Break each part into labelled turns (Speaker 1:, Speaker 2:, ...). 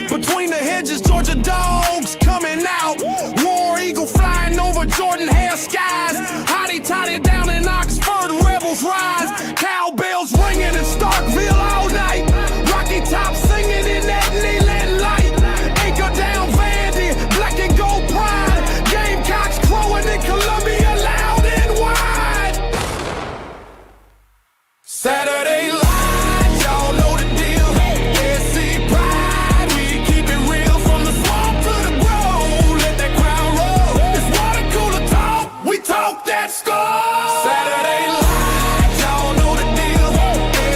Speaker 1: Between the hedges, Georgia dogs coming out. War Eagle flying over Jordan hair skies. Hottie toddy down in Oxford, rebels rise. Cowbells ringing in Starkville all night. Rocky Top singing in that Leland light. Anchor down Vandy, black and gold pride. Gamecocks crowing in Columbia loud and wide. Saturday light, y'all know the deal. SC pride, we keep it real from the swamp to the grove. Let that crowd roll. It's water cooler talk, we talk that score. Saturday light, y'all know the deal.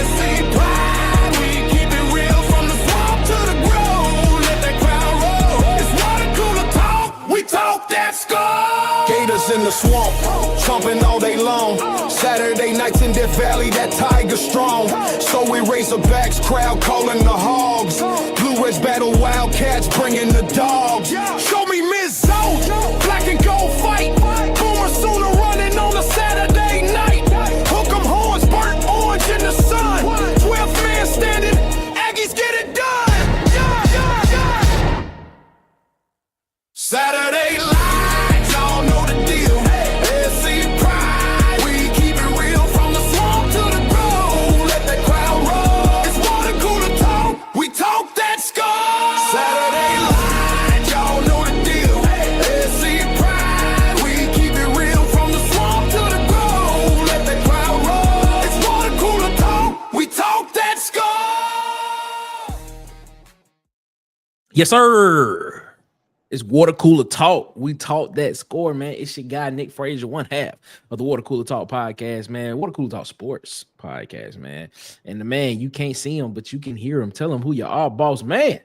Speaker 1: SC pride, we keep it real from the swamp to the grove. Let that crowd roll. It's water cooler talk, we talk that score. Gators in the swamp, chomping all day long. Saturday nights in Death Valley, that tiger strong. So we Razorbacks, crowd calling the hogs. Blue Reds battle Wildcats, bringing the dogs. Show me Miss Zoe, black and gold fight. Boomer Sooner running on a Saturday night. Hook 'em horns, burnt orange in the sun. 12th man standing, Aggies get it done. Saturday light, y'all know the deal. SC pride, we keep it real from the swamp to the grove. Let that crowd roll. It's water cooler talk, we talk that score. Saturday light, y'all know the deal. SC pride, we keep it real from the swamp to the grove. Let that crowd roll. It's water cooler talk, we talk that score.
Speaker 2: Yes, sir. It's Water Cooler Talk. We talk that score, man. It's your guy, Nick Frazier, one half of the Water Cooler Talk podcast, man. Water Cooler Talk Sports podcast, man. And the man, you can't see him, but you can hear him. Tell him who you are, boss man.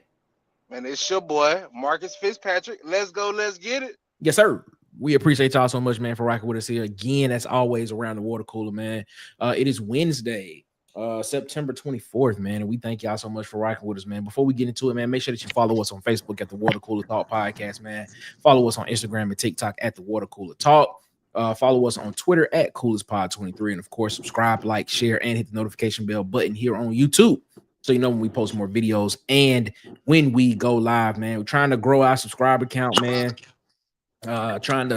Speaker 3: Man, it's your boy, Marcus Fitzpatrick. Let's go. Let's get it.
Speaker 2: Yes, sir. We appreciate y'all so much, man, for rocking with us here again. As always, around the water cooler, man. It is Wednesday, September 24th, man, and we thank y'all so much for rocking with us, man. Before we get into it, man, make sure that you follow us on Facebook at the Water Cooler Talk Podcast, man. Follow us on Instagram and TikTok at the Water Cooler Talk. Follow us on Twitter at CoolersPod23, and of course, subscribe, like, share, and hit the notification bell button here on YouTube, so you know when we post more videos and when we go live, man. We're trying to grow our subscriber count, man. Trying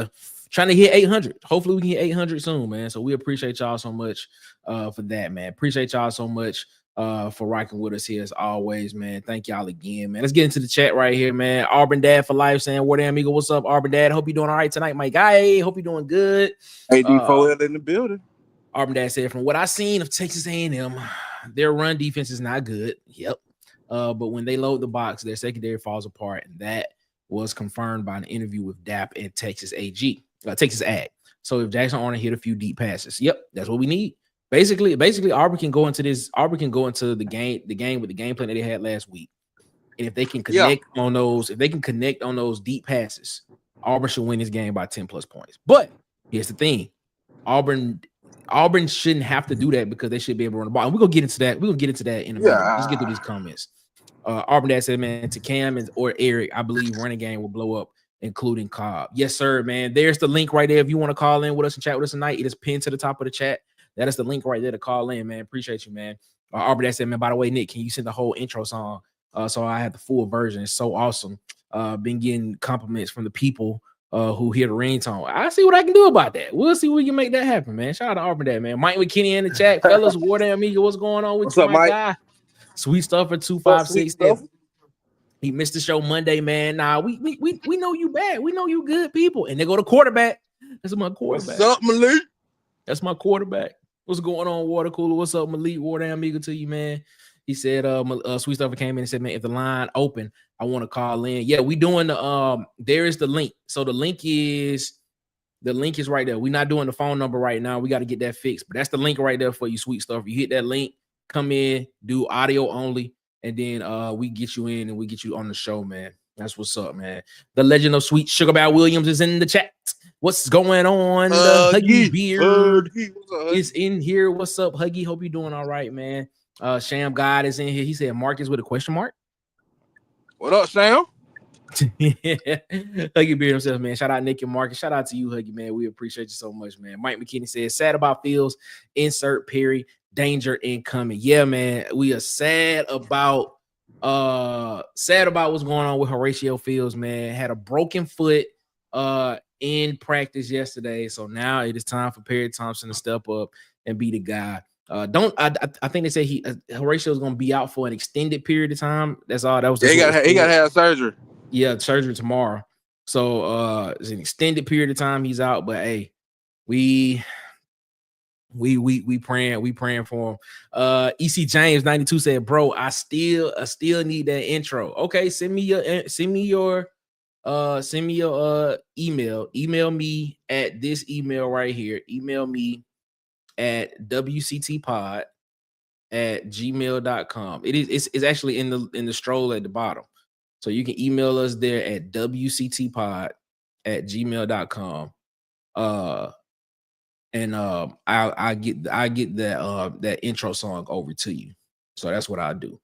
Speaker 2: to hit 800. Hopefully we can hit 800 soon, man. So we appreciate y'all so much for that, man. Appreciate y'all so much for rocking with us here as always, man. Thank y'all again, man. Let's get into the chat right here, man. Auburn Dad for life saying, "What amigo? What's up, Auburn Dad? Hope you're doing all right tonight, my guy. Hope you're doing good."
Speaker 4: AD4L in the building.
Speaker 2: Auburn Dad said, "From what I've seen of Texas A&M, their run defense is not good. Yep. But when they load the box, their secondary falls apart, and that was confirmed by an interview with DAP and Texas Texas Ag. So if Jackson Arnold hit a few deep passes, yep, that's what we need. Basically, Auburn can go into this. Auburn can go into the game with the game plan that they had last week, and if they can connect on those, deep passes, Auburn should win this game by 10 plus points. But here's the thing: Auburn shouldn't have to do that because they should be able to run the ball. And we're gonna get into that. In a minute. Let's get through these comments. Auburn Dad said, "Man, to Cam or Eric, I believe running game will blow up, including Cobb." Yes, sir, man. There's the link right there. If you want to call in with us and chat with us tonight, it is pinned to the top of the chat. That is the link right there to call in, man. Appreciate you, man. Auburn Dad said, "Man, by the way, Nick, can you send the whole intro song so I have the full version? It's so awesome. Been getting compliments from the people who hear the ringtone. I see what I can do about that. We'll see if we can make that happen, man. Shout out to Auburn Dad, man. Mike McKinney in the chat, fellas. War Amigo, what's going on with
Speaker 4: What's
Speaker 2: you,
Speaker 4: up,
Speaker 2: my
Speaker 4: Mike?
Speaker 2: guy? Sweet Stuffer 256. He missed the show Monday, man. Nah, we know you bad. We know you good people. And they go to quarterback. That's my quarterback.
Speaker 4: What's up, Malik?
Speaker 2: That's my quarterback. What's going on, Water Cooler? What's up, Malik? Water Amigo to you, man. He said, Sweet Stuffer came in and said, "Man, if the line open, I want to call in." Yeah, we doing the there is the link. So the link is The link is right there. We're not doing the phone number right now. We got to get that fixed. But that's the link right there for you, sweet stuff. You hit that link, come in, do audio only, and then we get you in and we get you on the show, man. That's what's up, man. The legend of Sweet Sugar Bow Williams is in the chat. What's going on? The Huggy Beard is in here. What's up, Huggy? Hope you're doing all right, man. Sham God is in here. He said Marcus with a question mark.
Speaker 4: What up, Sam?
Speaker 2: Huggy Beard himself, man. Shout out Nick and Marcus. Shout out to you, Huggy, man. We appreciate you so much, man. Mike McKinney says, sad about Fields. Insert Perry. Danger incoming. Yeah, man. We are sad about what's going on with Horatio Fields, man. Had a broken foot in practice yesterday. So now it is time for Perry Thompson to step up and be the guy. I think they say Horatio is going to be out for an extended period of time. That's all. That was
Speaker 4: he got to have surgery.
Speaker 2: Yeah, surgery tomorrow. So it's an extended period of time he's out. But hey, we praying for him. EC James 92 said, bro, I still need that intro. Okay, send me your email. Email me at this email right here. Email me at wctpod@gmail.com. It's actually in the stroll at the bottom. So you can email us there at wctpod@gmail.com. I get that intro song over to you. So that's what I do.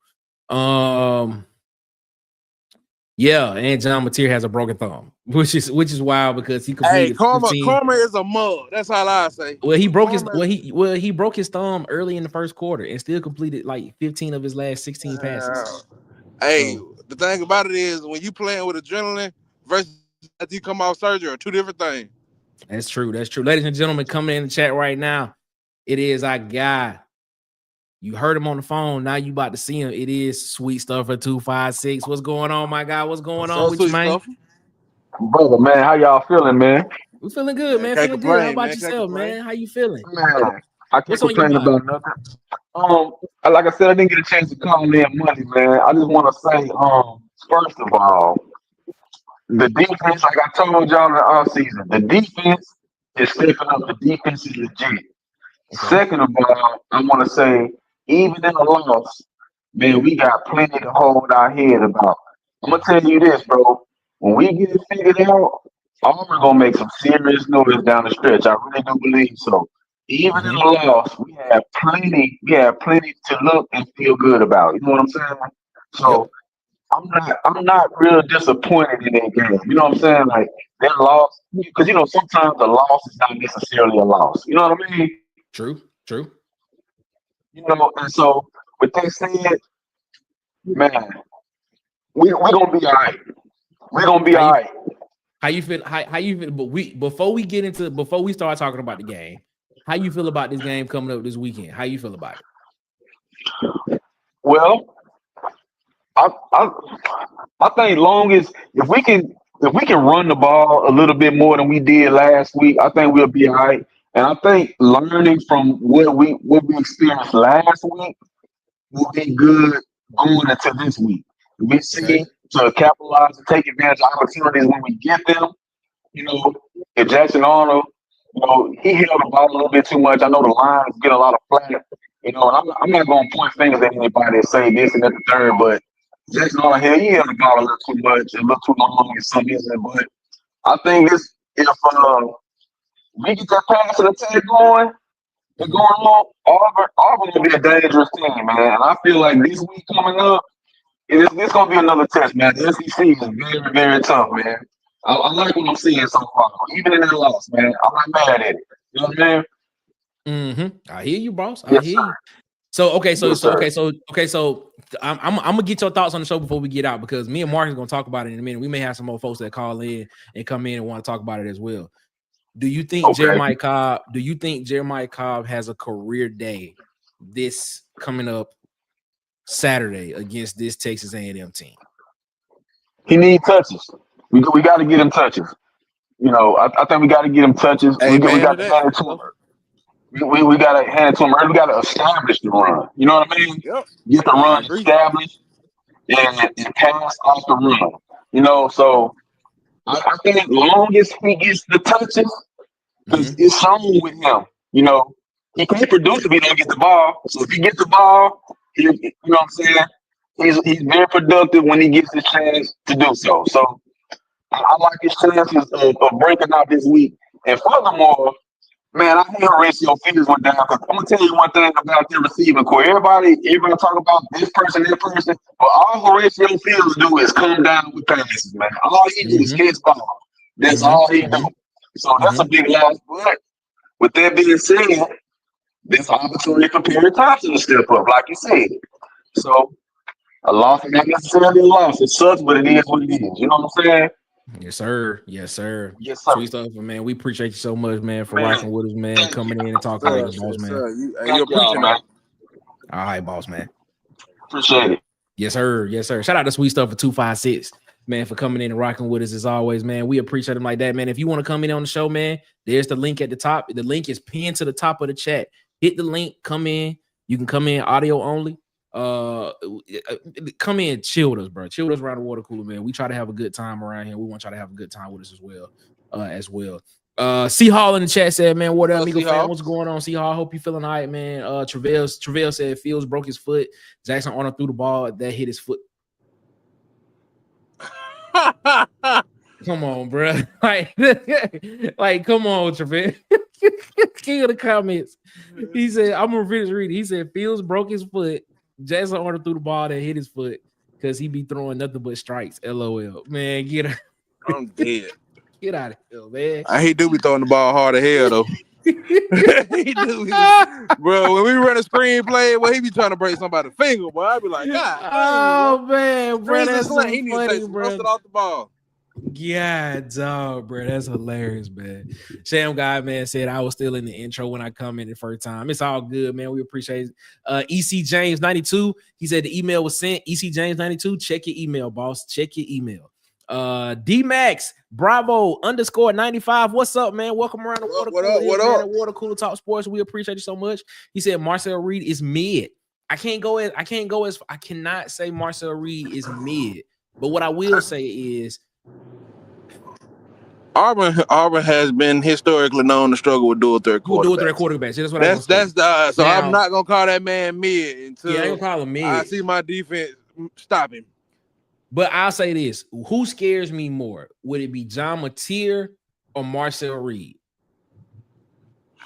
Speaker 2: Yeah, and John Mateer has a broken thumb, which is wild because he completed.
Speaker 4: Hey, Karma is a mug. That's all I say.
Speaker 2: Well, he broke his thumb early in the first quarter and still completed like 15 of his last 16 passes.
Speaker 4: Hey, the thing about it is when you playing with adrenaline versus after you come off surgery are two different things.
Speaker 2: That's true. Ladies and gentlemen, coming in the chat right now, it is our guy. You heard him on the phone. Now you about to see him. It is Sweet Stuffer 256. What's going on, my guy? What's going on with you, man?
Speaker 5: Brother, man, how y'all feeling, man?
Speaker 2: We feeling good, man. Feeling good. How about yourself, man? How you feeling?
Speaker 5: Man, I can't complain about nothing. Like I said, I didn't get a chance to call in Monday, man. I just want to say, first of all, the defense, like I told y'all in the offseason, the defense is stepping up. The defense is legit. Okay. Second of all, I want to say, even in the loss, man, we got plenty to hold our head about. I'm going to tell you this, bro. When we get it figured out, Auburn going to make some serious noise down the stretch. I really do believe so. Even in the loss, we have plenty to look and feel good about. You know what I'm saying? So I'm not real disappointed in that game. You know what I'm saying? Like that loss, because sometimes the loss is not necessarily a loss. You know what I mean?
Speaker 2: True.
Speaker 5: And so with that said, man, we're gonna be all right. We're gonna be all right.
Speaker 2: How you feel? How you feel? But before we start talking about the game, how you feel about this game coming up this weekend? How you feel about it?
Speaker 5: Well, I think long as if we can run the ball a little bit more than we did last week, I think we'll be all right. And I think learning from what we experienced last week will be good going into this week. We see to capitalize and take advantage of opportunities when we get them. If Jackson Arnold, he held the ball a little bit too much. I know the line is getting a lot of flack. And I'm not going to point fingers at anybody and say this and that the third, but Jackson Arnold, he held the ball a little too much, a little too long in some instances. But I think if we get that pass and attack going on, Auburn will be a dangerous team, man. And I feel like this week coming up, this going to be another test, man. The SEC is very, very tough, man. I like what I'm seeing so far, even in that loss, man. I'm not mad at it. You know what I mean?
Speaker 2: Mm-hmm. I hear you, boss. I hear you. So I'm gonna get your thoughts on the show before we get out because me and Mark is gonna talk about it in a minute. We may have some more folks that call in and come in and want to talk about it as well. Do you think Jeremiah Cobb has a career day this coming up Saturday against this Texas A&M team?
Speaker 5: He needs touches. We got to get him touches. I think we got to get him touches. We got to hand it to him. We got to hand it to him. We got to establish the run. You know what I mean?
Speaker 4: Yep.
Speaker 5: Get the run established and pass off the run. So I think as long as he gets the touches, because it's shown with him. You know, he can't produce if he don't get the ball. So if he gets the ball, you know what I'm saying? He's very productive when he gets the chance to do so. So I like his chances of breaking out this week. And furthermore, man, I hate Horatio Fields went down. Cause I'm gonna tell you one thing about the receiving core. Everybody talk about this person, that person, but all Horatio Fields do is come down with passes, man. All he do is catch ball. That's all he do. So that's a big loss. But with that being said, there's opportunity for Perry Thompson to step up, like you said. So a loss is not necessarily a loss. It sucks, but it is what it is. You know what I'm saying?
Speaker 2: Yes, sir. Yes, sir.
Speaker 5: Yes, sir.
Speaker 2: Sweet stuff, man. We appreciate you so much, man, for rocking with us, man, coming in and talking
Speaker 4: Sir,
Speaker 2: with us, boss, man.
Speaker 4: sir, you
Speaker 5: Thank y'all,
Speaker 4: appreciate
Speaker 5: man.
Speaker 2: All right, boss, man.
Speaker 5: Appreciate it.
Speaker 2: Yes, sir. Yes, sir. Shout out to Sweet Stuff for 256, man, for coming in and rocking with us as always, man. We appreciate him like that, man. If you want to come in on the show, man, there's the link at the top. The link is pinned to the top of the chat. Hit the link, come in. You can come in audio only. Come in, chill with us, bro. Chill with us around the water cooler, man. We try to have a good time around here. We want y'all to have a good time with us as well. C Hall in the chat said, man, what up, amigo fan? What's going on? C Hall, hope you feeling all right, man. Travell said Fields broke his foot. Jackson Arnold threw the ball that hit his foot. Come on, bro. Like, come on, Travell. King of the comments. He said, I'm gonna finish reading. He said Fields broke his foot. Jackson Arnold threw the ball that hit his foot because he be throwing nothing but strikes. LOL. Man, get out.
Speaker 4: I'm dead.
Speaker 2: Get out of here, man.
Speaker 4: He do be throwing the ball hard as hell though. He do. Bro, when we run a screenplay, well, he be trying to break somebody's finger, boy. I be like, God.
Speaker 2: Oh man, bro, that's so
Speaker 4: he need
Speaker 2: funny,
Speaker 4: to take some
Speaker 2: bro.
Speaker 4: rusted off the ball.
Speaker 2: Yeah, dog, bro. That's hilarious, man. Sham Guy, man, said I was still in the intro when I come in the first time. It's all good, man. We appreciate it. EC James 92. He said the email was sent. EC James 92. Check your email, boss. Check your email. D Max Bravo _95. What's up, man? Welcome around the water cooler.
Speaker 4: What up?
Speaker 2: Water cooler talk sports. We appreciate you so much. He said Marcel Reed is mid. I cannot say Marcel Reed is mid, but what I will say is
Speaker 4: Auburn has been historically known to struggle with dual threat
Speaker 2: quarterbacks. That's what
Speaker 4: so now, I'm not gonna call that man mid until
Speaker 2: I ain't gonna call him mid.
Speaker 4: I see my defense stop him.
Speaker 2: But I'll say this: who scares me more? Would it be John Mateer or Marcel Reed?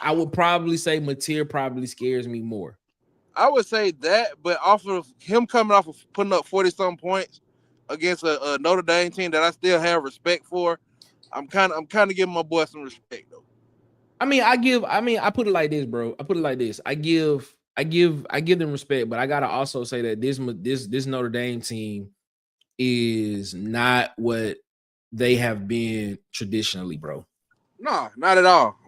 Speaker 2: I would probably say Mateer probably scares me more.
Speaker 4: I would say that, but off of him coming off of putting up 40-something points against a Notre Dame team that I still have respect for, I'm kind of giving my boy some respect though.
Speaker 2: I put it like this, bro. I give them respect, but I gotta also say that this Notre Dame team is not what they have been traditionally, bro.
Speaker 4: No, not at all.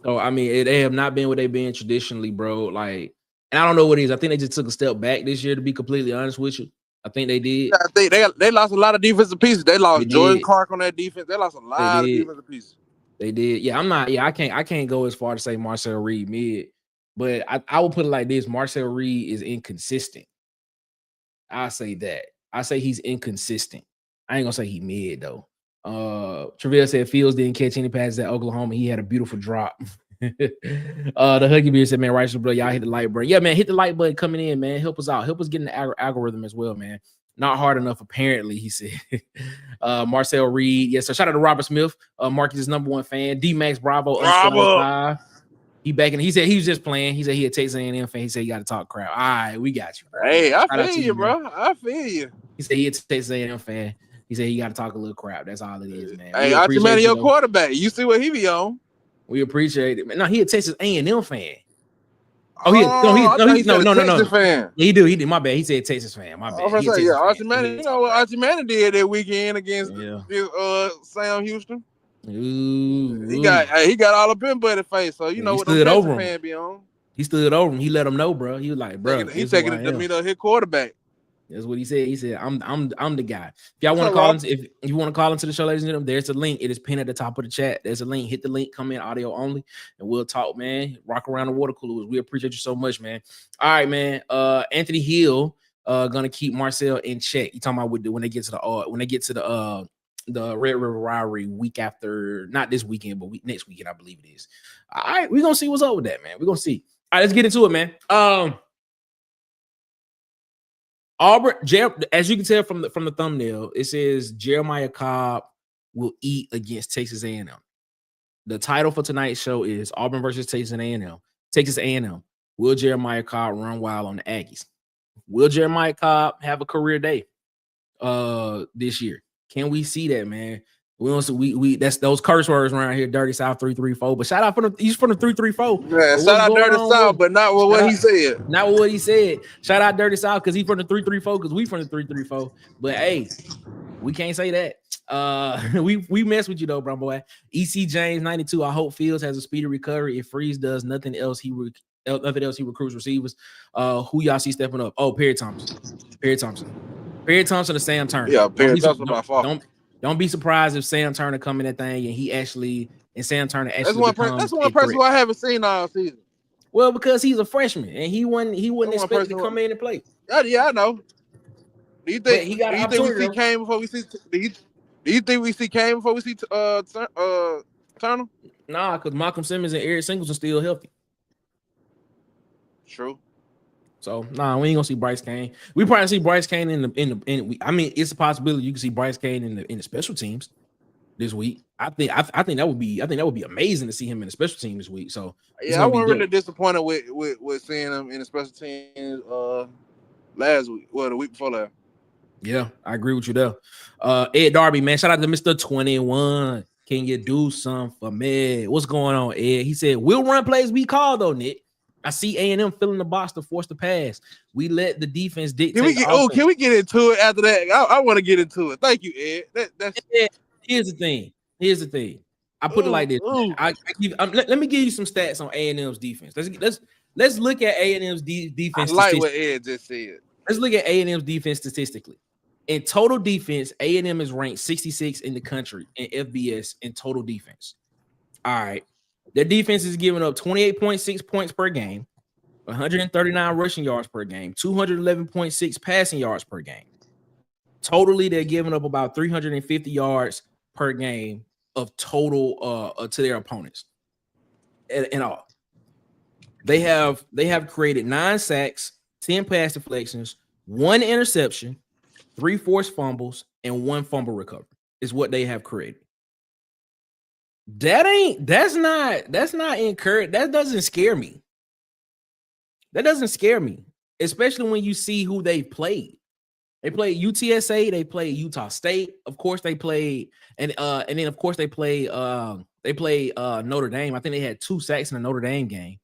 Speaker 2: So they have not been what they've been traditionally, bro. Like, and I don't know what it is. I think they just took a step back this year, to be completely honest with you. I think they did.
Speaker 4: I think they lost a lot of defensive pieces. They lost Jordan Clark on that defense. They lost a lot of defensive pieces.
Speaker 2: They did. Yeah, I can't go as far to say Marcel Reed mid, but I would put it like this: Marcel Reed is inconsistent. I say that. I say he's inconsistent. I ain't gonna say he mid though. Travell said Fields didn't catch any passes at Oklahoma. He had a beautiful drop. The Huggy Beard said, man, right, bro, y'all hit the like button. Yeah, man, hit the like button coming in, man. Help us out. Help us get in the algorithm as well, man. Not hard enough, apparently, he said. Marcel Reed. Yes, so shout out to Robert Smith, Marcus' #1 fan. D-Max Bravo. He back in. He said he was just playing. He said he a Texas A&M fan. He said you got to talk crowd. All right, we got you.
Speaker 4: Hey, I feel you, bro. I feel you.
Speaker 2: He said he a Texas A&M fan. He said he got to talk a little crap. That's all it is, man.
Speaker 4: Hey, Archie Manning, your quarterback. You see what he be on.
Speaker 2: We appreciate it, man. No, he a Texas A&M fan.
Speaker 4: No.
Speaker 2: Fan. He did. My bad. He said Texas fan. My bad.
Speaker 4: Archie Manning. You know what Archie Manning did that weekend against Sam Houston. He got all up in buddy face. So you know what the Texas fan be on.
Speaker 2: He stood over him. He let him know, bro. He was like, bro,
Speaker 4: he's taking it to meet up his quarterback.
Speaker 2: That's what he said. He said, I'm the guy. If y'all want to call if you want to call into the show, ladies and gentlemen, there's a link. It is pinned at the top of the chat. There's a link. Hit the link, come in audio only, and we'll talk, man. Rock around the water coolers. We appreciate you so much, man. All right, man. Anthony Hill gonna keep Marcel in check. You talking about when they get to the the Red River rivalry week after, not this weekend, but next weekend, I believe it is. All right, we're gonna see what's up with that, man. We're gonna see. All right, let's get into it, man. Auburn, as you can tell from the thumbnail, it says Jeremiah Cobb will eat against Texas A&M. The title for tonight's show is Auburn versus Texas A&M. Texas A&M. Will Jeremiah Cobb run wild on the Aggies? Will Jeremiah Cobb have a career day this year? Can we see that, man? We that's those curse words around here, Dirty South 334. But shout out he's from the 334.
Speaker 4: Man, shout out Dirty South, but not with what he said.
Speaker 2: Not with what he said. Shout out Dirty South because he's from the 334, because we from the 334. But hey, we can't say that. We mess with you though, bro, boy. EC James 92. I hope Fields has a speedy recovery. If Freeze does nothing else, he recruits receivers. Who y'all see stepping up? Oh, Perry Thompson and Sam Turner.
Speaker 4: Yeah, Perry Thompson by far.
Speaker 2: Don't be surprised if Sam Turner come in that thing and Sam Turner actually.
Speaker 4: That's one person who I haven't seen all season.
Speaker 2: Well, because he's a freshman and he wouldn't expect to come in and play.
Speaker 4: Yeah, I know. Do you think
Speaker 2: he got
Speaker 4: do you think we see Kane before we see? Do you think we see Kane before we see Turner?
Speaker 2: Nah, because Malcolm Simmons and Eric Singles are still healthy.
Speaker 4: True.
Speaker 2: So nah, we ain't gonna see Bryce Kane. We probably see Bryce Kane I mean, it's a possibility you can see Bryce Kane in the special teams this week. I think that would be amazing to see him in the special team this week. So
Speaker 4: yeah, I wasn't really disappointed with seeing him in the special teams last week. Well, the week before last.
Speaker 2: Yeah, I agree with you there. Ed Darby, man, shout out to Mr. 21. Can you do something for me? What's going on, Ed? He said, will run plays be called though, Nick? I see A&M filling the box to force the pass. We let the defense dictate.
Speaker 4: Can we get into it after that? I want to get into it. Thank you, Ed.
Speaker 2: Here's the thing. I put it like this. Let me give you some stats on A&M's defense. Let's look at A&M's defense.
Speaker 4: I like what Ed just said.
Speaker 2: Let's look at A&M's defense statistically. In total defense, A&M is ranked 66 in the country in FBS in total defense. All right. Their defense is giving up 28.6 points per game, 139 rushing yards per game, 211.6 passing yards per game. Totally, they're giving up about 350 yards per game of total to their opponents. In all, they have created 9 sacks, 10 pass deflections, 1 interception, 3 forced fumbles, and 1 fumble recovery is what they have created. That's not encouraged. That doesn't scare me. Especially when you see who they played. They played UTSA, they played Utah State. Of course, they played, and then of course they played Notre Dame. I think they had 2 sacks in the Notre Dame game.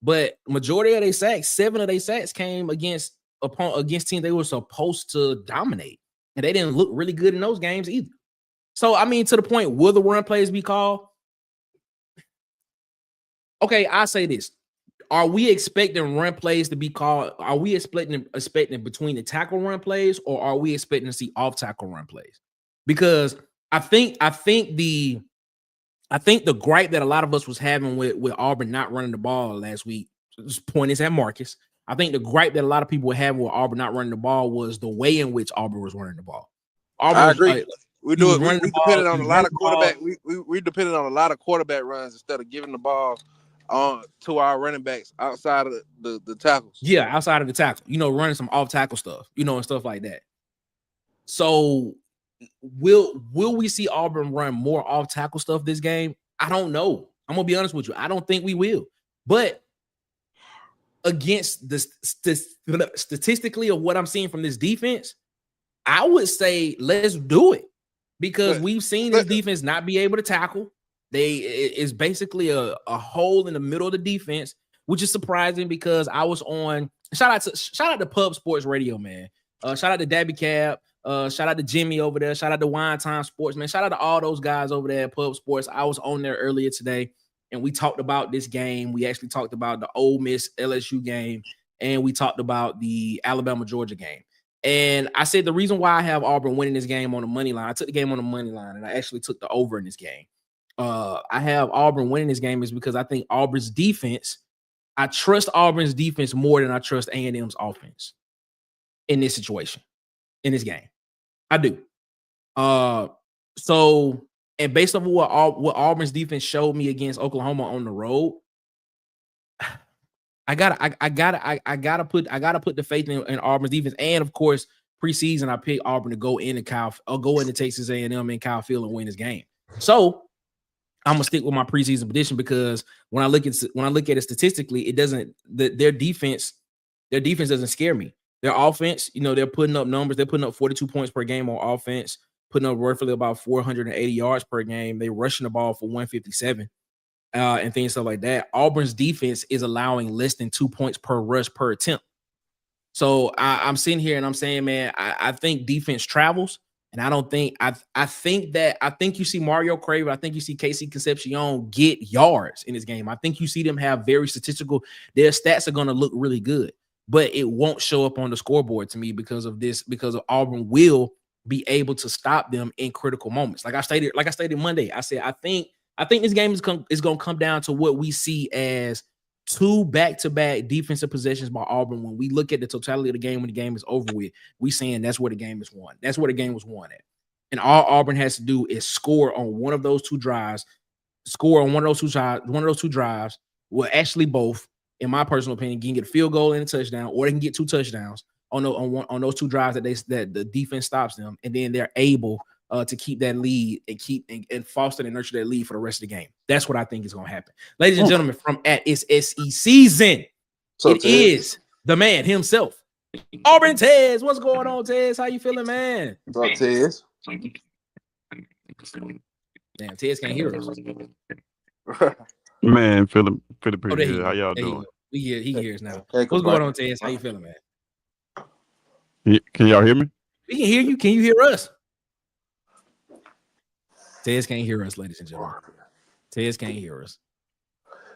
Speaker 2: But majority of their sacks, 7 of their sacks came against teams they were supposed to dominate. And they didn't look really good in those games either. So, I mean, to the point, will the run plays be called? Okay, I say this. Are we expecting run plays to be called? Are we expecting between the tackle run plays, or are we expecting to see off tackle run plays? Because I think the gripe that a lot of us was having with Auburn not running the ball last week, this point is at Marcus. I think the gripe that a lot of people were having with Auburn not running the ball was the way in which Auburn was running the ball.
Speaker 4: I agree. We depended on a lot of quarterback. We depended on a lot of quarterback runs instead of giving the ball to our running backs outside of the tackles.
Speaker 2: Yeah, outside of the tackle. Running some off tackle stuff. And stuff like that. So will we see Auburn run more off tackle stuff this game? I don't know. I'm gonna be honest with you. I don't think we will. But against the statistically of what I'm seeing from this defense, I would say let's do it. Because we've seen this defense not be able to tackle. It's basically a hole in the middle of the defense, which is surprising because I was on. Shout out to Pub Sports Radio, man. Shout out to Dabby Cab. Shout out to Jimmy over there. Shout out to Wine Time Sports, man. Shout out to all those guys over there at Pub Sports. I was on there earlier today, and we talked about this game. We actually talked about the Ole Miss LSU game, and we talked about the Alabama Georgia game. And I said the reason why I have Auburn winning this game on the money line, I took the game on the money line, and I actually took the over in this game. I have Auburn winning this game is because I think Auburn's defense, I trust Auburn's defense more than I trust A&M's offense in this situation, in this game. I do. So, and based off of what Auburn's defense showed me against Oklahoma on the road, I gotta put the faith in Auburn's defense. And of course, preseason I picked Auburn to go into Texas A&M and Kyle Field and win this game. So I'm gonna stick with my preseason prediction because when I look at it statistically, it doesn't their defense doesn't scare me. Their offense, they're putting up numbers. They're putting up 42 points per game on offense, putting up roughly about 480 yards per game. They're rushing the ball for 157 and things stuff like that. Auburn's defense is allowing less than 2 points per rush per attempt. So I'm sitting here and I'm saying, man, I think defense travels. And I think you see Mario Craven, I think you see Casey Concepcion get yards in this game. I think you see them have their stats are going to look really good, but it won't show up on the scoreboard to me because of Auburn will be able to stop them in critical moments. Like I stated Monday, I said, I think this game is going to come down to what we see as 2 back-to-back defensive possessions by Auburn. When we look at the totality of the game, when the game is over with, we saying that's where the game is won. That's where the game was won at. And all Auburn has to do is score on one of those 2 drives. One of those two drives. Well, actually both, in my personal opinion, can get a field goal and a touchdown, or they can get 2 touchdowns on those 2 drives that the defense stops them, and then they're able to keep that lead and foster and nurture that lead for the rest of the game. That's what I think is going to happen. Ladies and gentlemen, from at it's SEC season, it is the man himself, Auburn Tez. What's going on, Tez? How you feeling, man?
Speaker 4: What's up, Tez?
Speaker 2: Damn, Tez can't hear us.
Speaker 6: Man, feeling pretty good. How y'all
Speaker 2: there
Speaker 6: doing?
Speaker 2: He hears now.
Speaker 4: Can't
Speaker 2: What's
Speaker 4: complain.
Speaker 2: going on, Tez? How you feeling, man?
Speaker 6: Can y'all hear me?
Speaker 2: We can hear you. Can you hear us? Tez can't hear us, ladies and gentlemen. Tez can't hear us.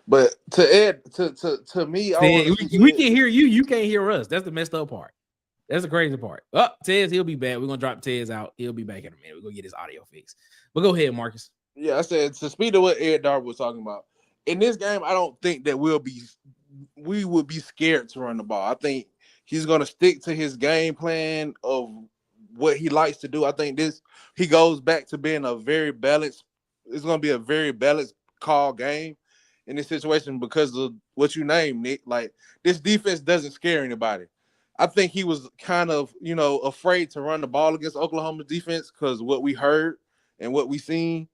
Speaker 4: But to add to me,
Speaker 2: we can hear you. You can't hear us. That's the messed up part. That's the crazy part. Oh, Tez, he'll be back. We're gonna drop Tez out. He'll be back in a minute. We're gonna get his audio fixed. But go ahead, Marcus.
Speaker 4: Yeah, I said to speak to what Ed Darby was talking about. In this game, I don't think that we would be scared to run the ball. I think he's gonna stick to his game plan of what he likes to do. I think he goes back to being a very balanced. It's gonna be a very balanced call game in this situation because of what you named, Nick. Like, this defense doesn't scare anybody. I think he was kind of, afraid to run the ball against Oklahoma's defense because what we heard and what we seen.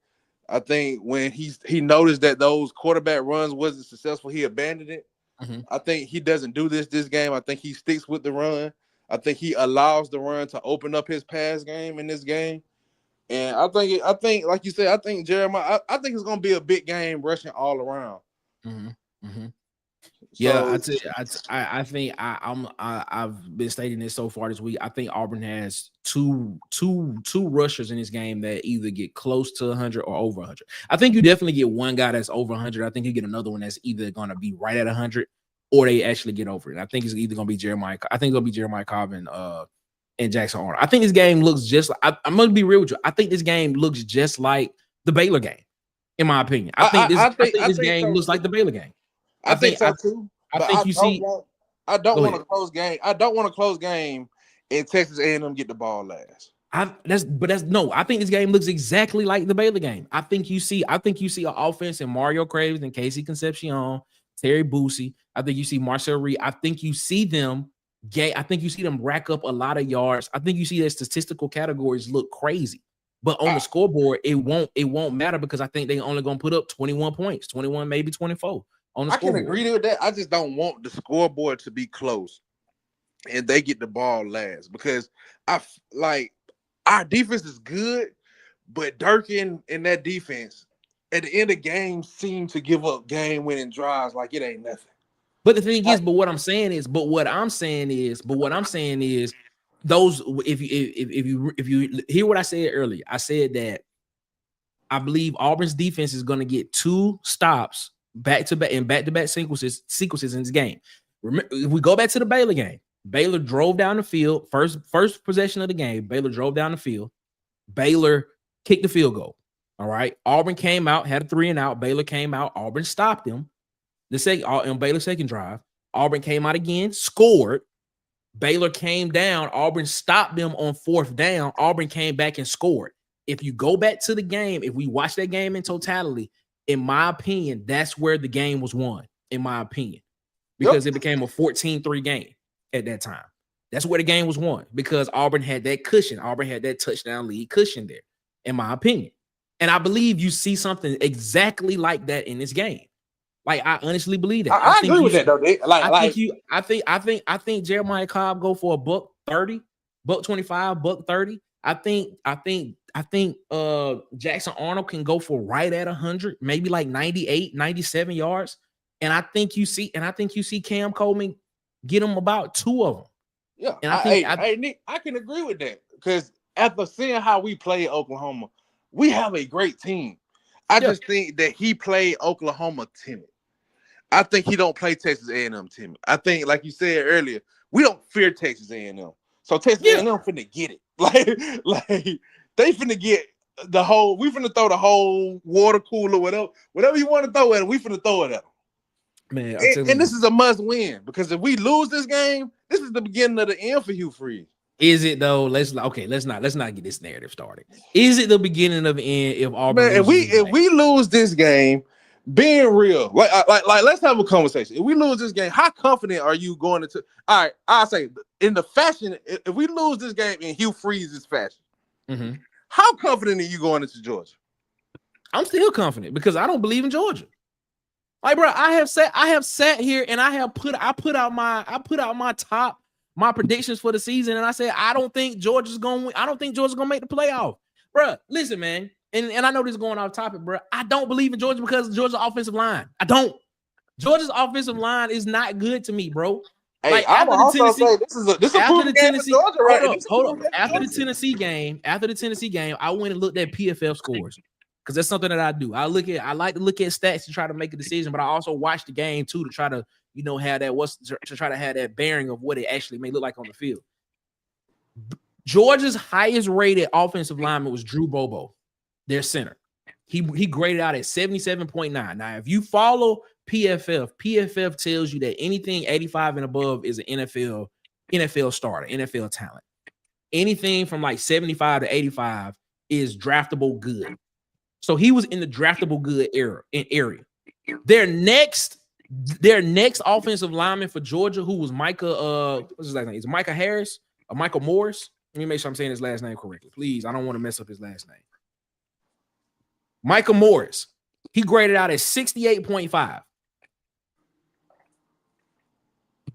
Speaker 4: I think when he noticed that those quarterback runs wasn't successful, he abandoned it.
Speaker 2: Mm-hmm.
Speaker 4: I think he doesn't do this game. I think he sticks with the run. I think he allows the run to open up his pass game in this game. And I think, like you said, I think Jeremiah, I think it's gonna be a big game rushing all around.
Speaker 2: Mm-hmm. Mm-hmm.
Speaker 4: So,
Speaker 2: Yeah, I think I've been stating this so far this week. I think Auburn has two rushers in this game that either get close to 100 or over 100. I think you definitely get one guy that's over 100. I think you get another one that's either going to be right at 100 or they actually get over it. I think it's either going to be Jeremiah. I think it'll be Jeremiah Cobb and Jackson Arnold. I think this game looks just. I'm going to be real with you. I think this game looks just like the Baylor game, in my opinion. I think this game looks like the Baylor game.
Speaker 4: I think so too. I don't want a close game. I don't want a close game and Texas A&M get the ball last.
Speaker 2: I think this game looks exactly like the Baylor game. I think you see an offense in Mario Craven and Casey Concepcion, Terry Boosie. I think you see Marcel Reed. I think you see them rack up a lot of yards. I think you see their statistical categories look crazy. But on the scoreboard, it won't matter because I think they're only going to put up 21 points, 21, maybe 24 on the scoreboard.
Speaker 4: I can agree with that. I just don't want the scoreboard to be close and they get the ball last because our defense is good, but Durkin and that defense at the end of games seem to give up game-winning drives like it ain't nothing.
Speaker 2: But the thing is, what I'm saying is, those if you hear what I said earlier, I said that I believe Auburn's defense is going to get 2 stops back-to-back sequences in this game. Remember, if we go back to the Baylor game, Baylor drove down the field, first possession of the game, Baylor drove down the field. Baylor kicked the field goal. All right. Auburn came out, had a 3-and-out. Baylor came out. Auburn stopped him. On Baylor's second drive. Auburn came out again, scored. Baylor came down. Auburn stopped them on 4th down. Auburn came back and scored. if you go back to the game, if we watch that game in totality, in my opinion, that's where the game was won, in my opinion, because it became a 14-3 game at that time. That's where the game was won because Auburn had that cushion. Auburn had that touchdown lead cushion there, in my opinion. And I believe you see something exactly like that in this game. Like, I honestly believe that.
Speaker 4: I agree with that though.
Speaker 2: I think Jeremiah Cobb go for $130, $125, $130. I think Jackson Arnold can go for right at 100, maybe like 98, 97 yards. And I think you see Cam Coleman get him about 2 of them.
Speaker 4: Yeah,
Speaker 2: and
Speaker 4: Nick, I can agree with that because after seeing how we play Oklahoma, we have a great team. I just think that he played Oklahoma timid. I think he don't play Texas A&M timid. I think, like you said earlier, we don't fear Texas A&M. So Texas A&M finna get it. Like they finna get the whole. We finna throw the whole water cooler, whatever you want to throw at them. We finna throw it at them.
Speaker 2: Man,
Speaker 4: and this is a must win because if we lose this game, this is the beginning of the end for Hugh Freeze.
Speaker 2: Is it though? Let's not get this narrative started. Is it the beginning of the end if Auburn?
Speaker 4: Man, if we lose this game, being real, like let's have a conversation. If we lose this game, how confident are you going into? All right, I'll say in the fashion. If we lose this game in Hugh Freeze's fashion, how confident are you going into Georgia?
Speaker 2: I'm still confident because I don't believe in Georgia. Like, bro, I have sat here and I put out my predictions for the season, and I said I don't think Georgia's gonna win. I don't think Georgia's gonna make the playoff, bro. Listen, man, and I know this is going off topic, bro. I don't believe in Georgia because of Georgia's offensive line. I don't. Georgia's offensive line is not good to me, bro.
Speaker 4: Hey,
Speaker 2: like
Speaker 4: I will also say this is a proven game for Georgia, right?
Speaker 2: Hold up. After the Tennessee game, I went and looked at PFF scores. Because that's something that I do. I like to look at stats to try to make a decision, but I also watch the game too to try to, have that bearing of what it actually may look like on the field. Georgia's highest rated offensive lineman was Drew Bobo, their center. He graded out at 77.9. Now, if you follow PFF tells you that anything 85 and above is an NFL starter, NFL talent. Anything from like 75 to 85 is draftable good. So he was in the draftable good area. Their next offensive lineman for Georgia, who was Micah, what's his last name? Is it Micah Harris or Michael Morris? Let me make sure I'm saying his last name correctly. Please, I don't want to mess up his last name. Michael Morris. He graded out at 68.5.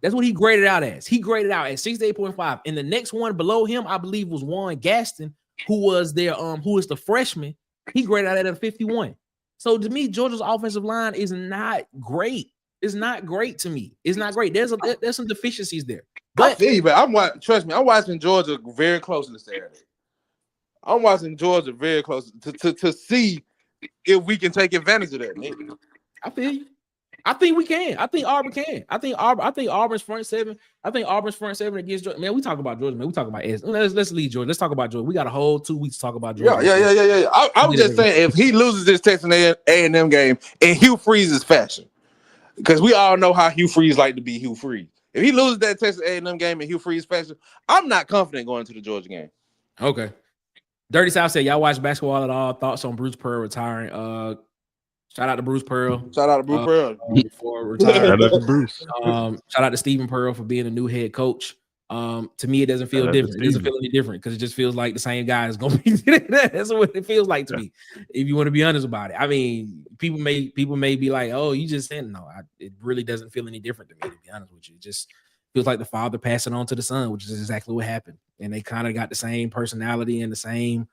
Speaker 2: That's what he graded out as. He graded out at 68.5. And the next one below him, I believe, was Warren Gaston, who is the freshman. He graded out at a 51. So to me, Georgia's offensive line is not great. It's not great to me. It's not great. There's some deficiencies there. But
Speaker 4: I feel you, but trust me, I'm watching Georgia very closely Saturday. I'm watching Georgia very closely to see if we can take advantage of that. Maybe.
Speaker 2: I feel you. I think we can. I think Auburn can. I think Auburn's front seven. I think Auburn's front seven against Georgia. Man, we talk about Georgia. Man, we talk about S. Let's leave Georgia. Let's talk about Georgia. We got a whole 2 weeks to talk about Georgia.
Speaker 4: Yeah. I was just saying if he loses this Texas A&M game in Hugh Freeze's fashion, because we all know how Hugh Freeze like to be Hugh Freeze. If he loses that Texas A&M game in Hugh Freeze fashion, I'm not confident going to the Georgia game.
Speaker 2: Okay. Dirty South said, y'all watch basketball at all? Thoughts on Bruce Pearl retiring? Shout out to Bruce Pearl. For retiring.
Speaker 6: Shout out to Bruce.
Speaker 2: Shout out to Stephen Pearl for being a new head coach. To me, it doesn't feel different. It doesn't feel any different because it just feels like the same guy is going to be. That's what it feels like to me. If you want to be honest about it, I mean, people may be like, "Oh, you just said no." It really doesn't feel any different to me. To be honest with you, it just feels like the father passing on to the son, which is exactly what happened. And they kind of got the same personality and the same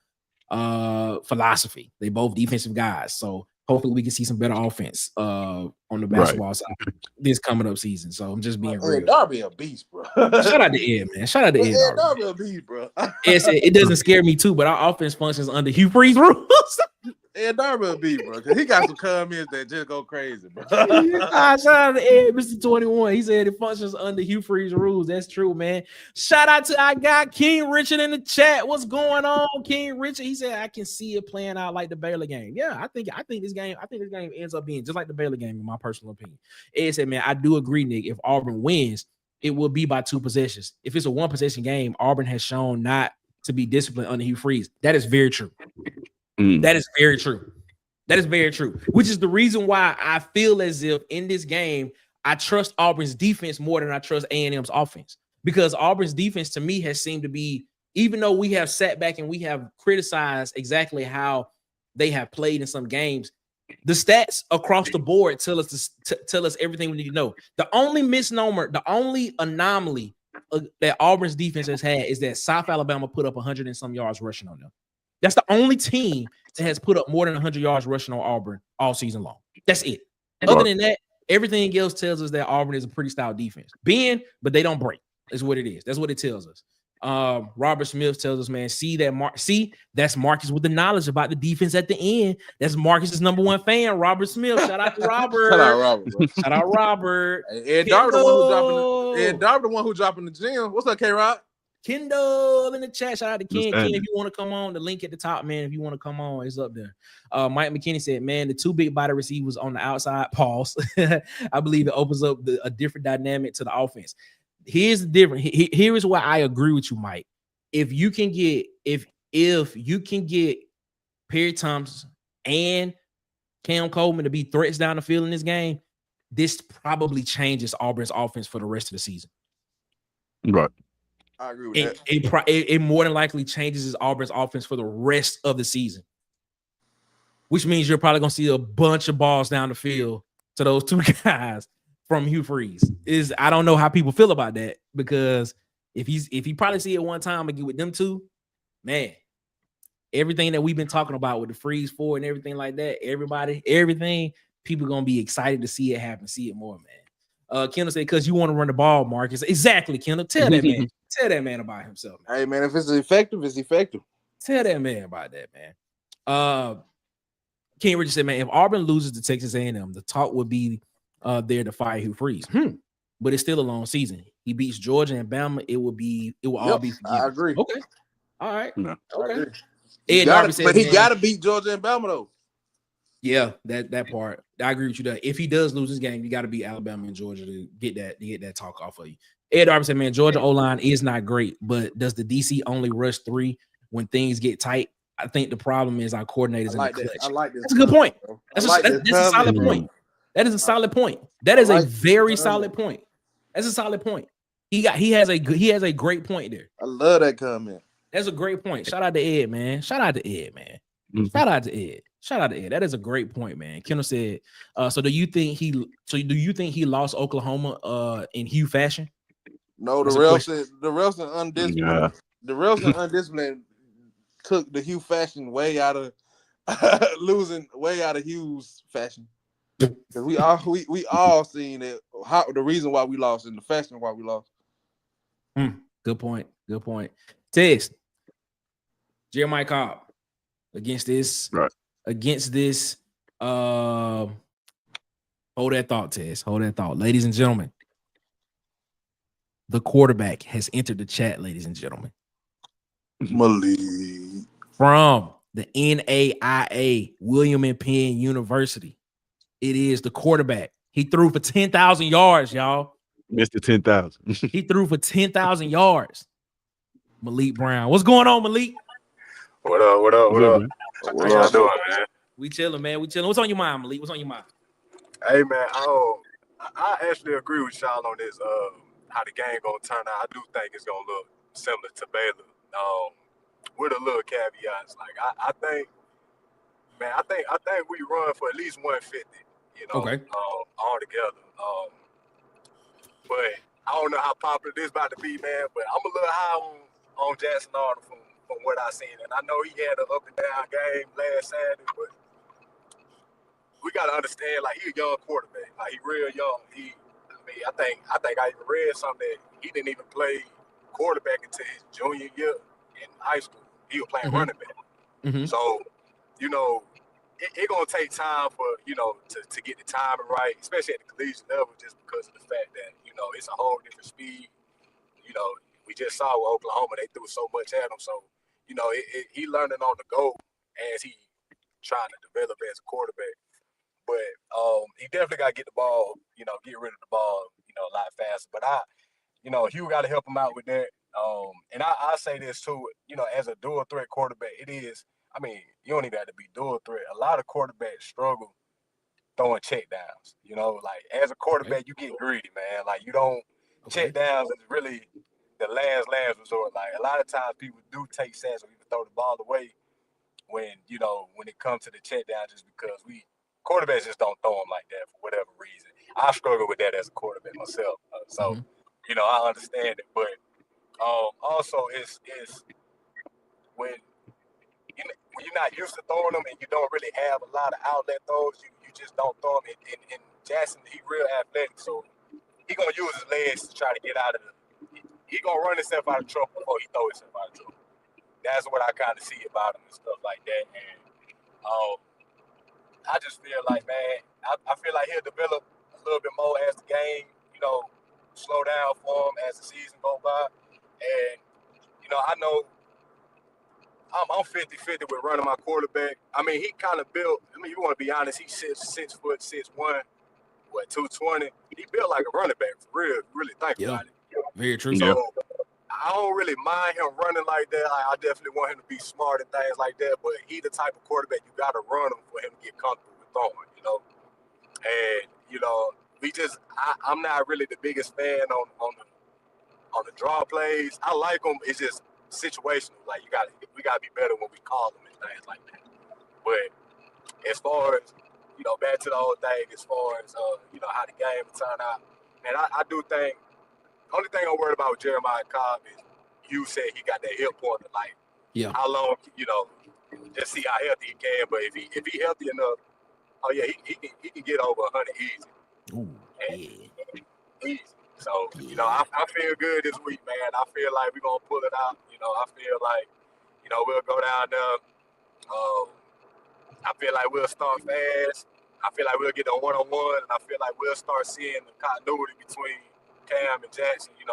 Speaker 2: philosophy. They both defensive guys, so. Hopefully we can see some better offense on the basketball side this coming up season. So I'm just being real.
Speaker 4: Darby a beast, bro.
Speaker 2: Shout out to Ed, man. Shout out to Ed.
Speaker 4: Darby a beast, bro.
Speaker 2: It doesn't scare me too, but our offense functions under Hugh Freeze rules.
Speaker 4: Ed Darby a beast, bro. Because he got some comments that just go crazy, bro.
Speaker 2: Shout out to Ed, Mr. 21. He said it functions under Hugh Freeze rules. That's true, man. Shout out to our guy King Richard in the chat. What's going on, King Richard? He said I can see it playing out like the Baylor game. Yeah, I think this game ends up being just like the Baylor game, in my personal opinion. Ed said, man, I do agree, Nick. If Auburn wins, it will be by 2 possessions. If it's a 1 possession game, Auburn has shown not to be disciplined under Hugh Freeze. That is very true.
Speaker 6: Mm.
Speaker 2: That is very true. That is very true. Which is the reason why I feel as if in this game, I trust Auburn's defense more than I trust A&M's offense. Because Auburn's defense to me has seemed to be, even though we have sat back and we have criticized exactly how they have played in some games, the stats across the board tell us everything we need to know. The only misnomer, the only anomaly that Auburn's defense has had is that South Alabama put up 100 and some yards rushing on them. That's the only team that has put up more than 100 yards rushing on Auburn all season long. That's it. Other than that, everything else tells us that Auburn is a pretty stout defense. But they don't break. Is what it is. That's what it tells us. Robert Smith tells us, man, that's Marcus with the knowledge about the defense at the end. That's Marcus's number one fan, Robert Smith. Shout out to Robert.
Speaker 4: Shout out Robert, bro.
Speaker 2: Shout out Robert.
Speaker 4: Ed Darby the one who dropping the gym. What's up, K-Rod?
Speaker 2: Kendall in the chat. Shout out to Ken. Ken, if you want to come on, the link at the top, man. If you want to come on, it's up there. Mike McKinney said, man, the two big body receivers on the outside, pause. I believe it opens up a different dynamic to the offense. Here's the difference. Here is why I agree with you, Mike. If you can get Perry Thompson and Cam Coleman to be threats down the field in this game, this probably changes Auburn's offense for the rest of the season.
Speaker 6: Right.
Speaker 4: I agree with that.
Speaker 2: It more than likely changes Auburn's offense for the rest of the season, which means you're probably going to see a bunch of balls down the field to those two guys from Hugh Freeze. I don't know how people feel about that, because if he probably see it one time and get with them two, man, everything that we've been talking about with the Freeze 4 and everything like that, everything, people gonna be excited to see it happen, see it more, man. Kendall said, because you want to run the ball, Marcus. Exactly, Kendall. Tell that man. Tell that man about himself, man.
Speaker 4: Hey, man, if it's effective, it's effective.
Speaker 2: Tell that man about that, man. Ken Richard said, man, if Auburn loses to Texas A&M, the talk would be there to fire Hugh Freeze. But it's still a long season. He beats Georgia and Bama. It will all be forgiven.
Speaker 4: I agree.
Speaker 2: Okay. All right.
Speaker 6: No.
Speaker 2: Okay.
Speaker 4: He got to beat Georgia and Bama, though.
Speaker 2: Yeah, that part. I agree with you there. If he does lose this game, you got to beat Alabama and Georgia to get that talk off of you. Ed Darby said, man, Georgia O-line is not great, but does the DC only rush 3 when things get tight? I think the problem is our coordinators in the clutch.
Speaker 4: I like this.
Speaker 2: That's a good point. That's a solid point. That is a solid point. That is a very solid point. That's a solid point. He has a great point there.
Speaker 4: I love that comment.
Speaker 2: That's a great point. Shout out to Ed, man. Shout out to Ed. That is a great point, man. Kendall said, so do you think he lost Oklahoma in Hugh fashion?
Speaker 4: No, the refs and undisciplined. Yeah. The refs and undisciplined took the Hugh fashion way out of losing way out of Hugh's fashion. Because we all seen it, how the reason why we lost and the fashion why we lost.
Speaker 2: Good point. Text Jeremiah Cobb against this.
Speaker 6: Right.
Speaker 2: Against this. Hold that thought, Tess. Hold that thought. Ladies and gentlemen, the quarterback has entered the chat, ladies and gentlemen.
Speaker 4: Malik.
Speaker 2: From the NAIA, William and Penn University. It is the quarterback. He threw for 10,000 yards, y'all.
Speaker 6: Mr. 10,000.
Speaker 2: He threw for 10,000 yards. Malik Brown. What's going on, Malik?
Speaker 7: What up? What y'all doing, man?
Speaker 2: We chilling, man. What's on your mind, Malik? What's on your mind?
Speaker 7: Hey, man. I actually agree with y'all on this. How the game gonna turn out. I do think it's gonna look similar to Baylor. With a little caveats. Like I think we run for at least 150. You know,
Speaker 2: okay.
Speaker 7: All together. But I don't know how popular this about to be, man. But I'm a little high on Jackson Arnold from what I seen, and I know he had an up and down game last Saturday, but we gotta understand, like, he a young quarterback, like he real young. I think I even read something that he didn't even play quarterback until his junior year in high school. He was playing running back. So, you know, it gonna take time for, you know, to get the timing right, especially at the collegiate level, just because of the fact that, you know, it's a whole different speed. You know, we just saw with Oklahoma, they threw so much at him. So, you know, he learning on the go as he trying to develop as a quarterback. But he definitely got to get the ball, you know, get rid of the ball, you know, a lot faster. But Hugh got to help him out with that. And I say this too, as a dual threat quarterback, it is. I mean, you don't even have to be dual threat. A lot of quarterbacks struggle throwing check downs. Like as a
Speaker 2: Okay.
Speaker 7: quarterback, you get greedy, man. Like you don't check
Speaker 2: Okay.
Speaker 7: downs is really the last resort. Like a lot of times people do take sacks or even throw the ball away when it comes to the check down, just because quarterbacks just don't throw them like that for whatever reason. I struggle with that as a quarterback myself, so
Speaker 2: Mm-hmm.
Speaker 7: I understand it. But also it's when when you're not used to throwing them and you don't really have a lot of outlet throws, you just don't throw them. And Jackson, he real athletic, so he gonna use his legs to try to get out of he gonna run himself out of trouble before he throw himself out of trouble. That's what I kind of see about him and stuff like that. And um, I just feel like, man, I feel like he'll develop a little bit more as the game, slow down for him as the season go by. And I know I'm 50-50 with running my quarterback. I mean, he kind of built. I mean, you want to be honest. He's 6'1", 220. He built like a running back for real. Really think
Speaker 2: Yeah.
Speaker 7: about it.
Speaker 2: Very true.
Speaker 6: Yeah.
Speaker 7: So I don't really mind him running like that. I definitely want him to be smart and things like that. But he the type of quarterback you got to run him for him to get comfortable with throwing. And I'm not really the biggest fan on the draw plays. I like them. It's just situational. Like we gotta be better when we call them and things like that. But as far as back to the whole thing, as far as how the game turned out, man, I do think the only thing I'm worried about with Jeremiah Cobb is you said he got that hip pointer. Like
Speaker 2: Yeah.
Speaker 7: how long, just see how healthy he can. But if he healthy enough, oh yeah, he can get over 100 easy.
Speaker 2: Ooh,
Speaker 7: And
Speaker 2: yeah.
Speaker 7: easy. So, I feel good this week, man. I feel like we're going to pull it out. I feel like, we'll go down there. I feel like we'll start fast. I feel like we'll get a one-on-one, and I feel like we'll start seeing the continuity between Cam and Jackson, the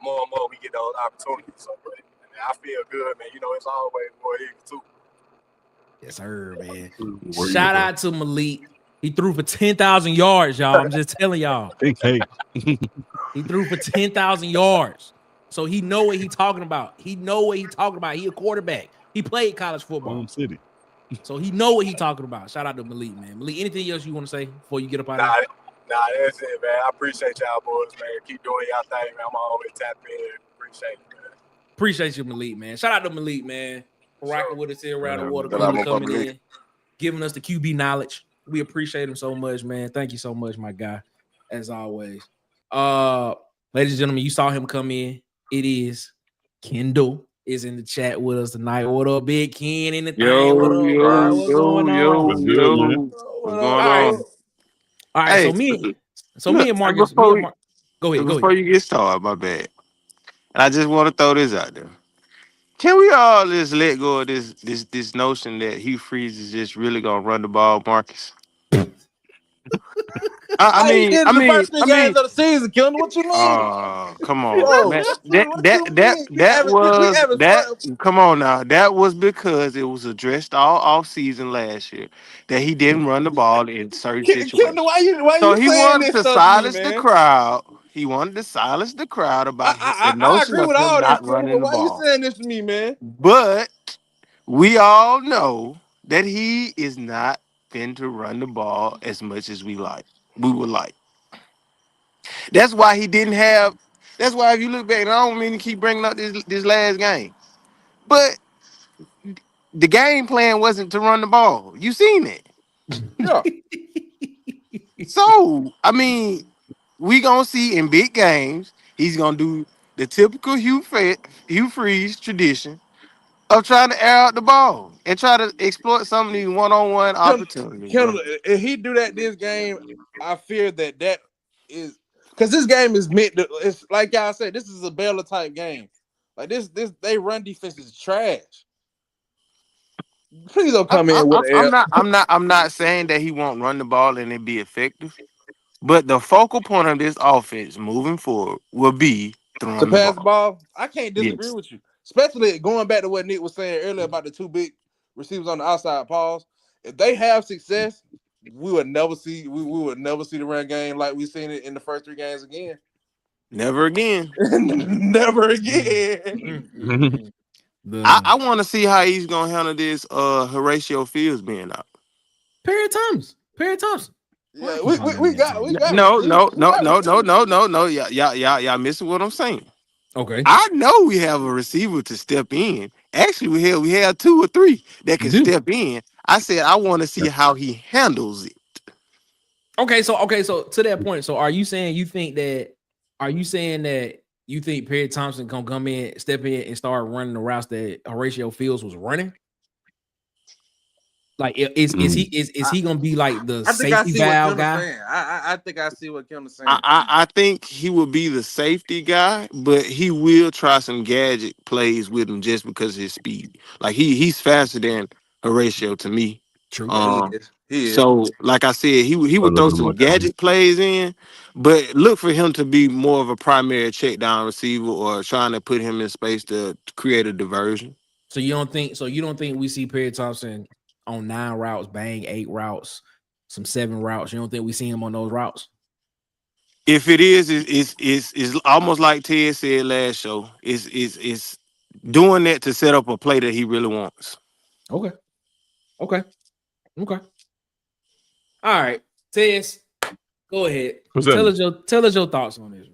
Speaker 7: more and more we get those opportunities. So, but, I feel good, man. It's always more easy, too.
Speaker 2: Yes, sir, man.
Speaker 6: Where you
Speaker 2: Shout
Speaker 6: go?
Speaker 2: out to Malik. He threw for 10,000 yards, y'all. I'm just telling y'all.
Speaker 6: Big hey.
Speaker 2: He threw for 10,000 yards. So he know what he talking about. He a quarterback. He played college football.
Speaker 6: Home City.
Speaker 2: So he know what he talking about. Shout out to Malik, man. Malik, anything else you want to say before you get up out of here?
Speaker 7: Nah, that's it, man. I appreciate y'all boys, man. Keep doing y'all thing, man. I'm always tap in. Appreciate it, man.
Speaker 2: Appreciate you, Malik, man. Shout out to Malik, man. For rocking with us here around the water
Speaker 4: Shout out
Speaker 2: cooler,
Speaker 4: my
Speaker 2: coming
Speaker 4: Malik.
Speaker 2: in, giving us the QB knowledge. We appreciate him so much, man. Thank you so much, my guy, as always. Ladies and gentlemen, you saw him come in. It is Kendall is in the chat with us tonight. What up, Big Ken in the thing? What up, bro? What's going on?
Speaker 6: What's good, man?
Speaker 4: What's
Speaker 8: going
Speaker 2: All right.
Speaker 8: on?
Speaker 2: All right.
Speaker 8: Hey,
Speaker 2: So me and Marcus. Go ahead.
Speaker 8: before you get started, my bad. And I just want to throw this out there. Can we all just let go of this notion that Hugh Freeze is just really gonna run the ball, Marcus? I
Speaker 4: Hey, he
Speaker 8: mean,
Speaker 4: did
Speaker 8: I
Speaker 4: it the
Speaker 8: mean,
Speaker 4: first three
Speaker 8: I mean,
Speaker 4: games of the season, Kendall. What you mean?
Speaker 8: come on.
Speaker 4: Bro,
Speaker 8: Man.
Speaker 4: what you mean? We average
Speaker 8: Come on now. That was because it was addressed all off season last year that he didn't run the ball in certain situations.
Speaker 4: Kendall, why
Speaker 8: So
Speaker 4: you
Speaker 8: he
Speaker 4: saying
Speaker 8: wanted
Speaker 4: this
Speaker 8: to
Speaker 4: stuff to me,
Speaker 8: silence the
Speaker 4: man?
Speaker 8: crowd. He wanted to silence the crowd about the
Speaker 4: I
Speaker 8: notion
Speaker 4: agree
Speaker 8: of
Speaker 4: with
Speaker 8: him
Speaker 4: all this,
Speaker 8: not
Speaker 4: Kendall,
Speaker 8: running
Speaker 4: but
Speaker 8: the
Speaker 4: why you
Speaker 8: ball.
Speaker 4: saying this to me, man?
Speaker 8: But we all know that he is not fin to run the ball as much as we would like. That's why he didn't have. That's why if you look back, and I don't mean to keep bringing up this last game, but the game plan wasn't to run the ball. You seen it.
Speaker 4: Yeah.
Speaker 8: So I mean, we gonna see in big games he's gonna do the typical Hugh Freeze tradition of trying to air out the ball and try to exploit some of these one-on-one opportunities, bro.
Speaker 4: Kendall, if he do that this game, I fear that is because this game is meant to. It's like y'all said, this is a Baylor type game. Like this, they run defense is trash. Please don't come in with an L.
Speaker 8: I'm not saying that he won't run the ball and it be effective, but the focal point of this offense moving forward will be
Speaker 4: To
Speaker 8: throwing the
Speaker 4: pass the
Speaker 8: ball.
Speaker 4: ball. I can't disagree
Speaker 8: Yes.
Speaker 4: with you, especially going back to what Nick was saying earlier about the two big receivers on the outside. Pause. If they have success, we would never see the run game like we seen it in the first three games again.
Speaker 8: Never again.
Speaker 4: Never again.
Speaker 8: I want to see how he's gonna handle this. Horatio Fields being out.
Speaker 2: Perry Thompson.
Speaker 4: Yeah,
Speaker 2: Why I keep
Speaker 4: we
Speaker 2: calling
Speaker 4: got
Speaker 2: that
Speaker 4: we
Speaker 8: No,
Speaker 4: receivers.
Speaker 8: no,
Speaker 4: We
Speaker 8: no,
Speaker 4: got
Speaker 8: no, no,
Speaker 4: receivers.
Speaker 8: no, no, no. Y'all missing what I'm saying.
Speaker 2: Okay.
Speaker 8: I know we have a receiver to step in. Actually, we have 2 or 3 that
Speaker 2: You
Speaker 8: can
Speaker 2: do.
Speaker 8: step in. I said I want to see how he handles it.
Speaker 2: Okay, so to that point, so are you saying you think that Perry Thompson gonna come in, step in, and start running the routes that Horatio Fields was running? Like, is he gonna be like the
Speaker 4: I think I
Speaker 2: safety
Speaker 4: see what
Speaker 2: valve
Speaker 4: Kim is
Speaker 2: guy?
Speaker 4: saying. I think I see what Kim is saying.
Speaker 8: I think he will be the safety guy, but he will try some gadget plays with him just because of his speed. Like he's faster than Horatio to me.
Speaker 2: True.
Speaker 4: Yeah, he
Speaker 8: Um,
Speaker 4: is. He is.
Speaker 8: so like I said, he
Speaker 6: A
Speaker 8: would throw
Speaker 6: little bit
Speaker 8: some
Speaker 6: more time.
Speaker 8: gadget plays in, but look for him to be more of a primary check down receiver or trying to put him in space to create a diversion.
Speaker 2: So you don't think we see Perry Thompson on 9 routes, bang 8 routes, some 7 routes? You don't think we see him on those routes?
Speaker 8: If it is, it's almost like Ted said last show. It's doing that to set up a play that he really wants.
Speaker 2: Okay. All right, Tess, go ahead.
Speaker 6: What's that?
Speaker 2: Tell us your thoughts on this.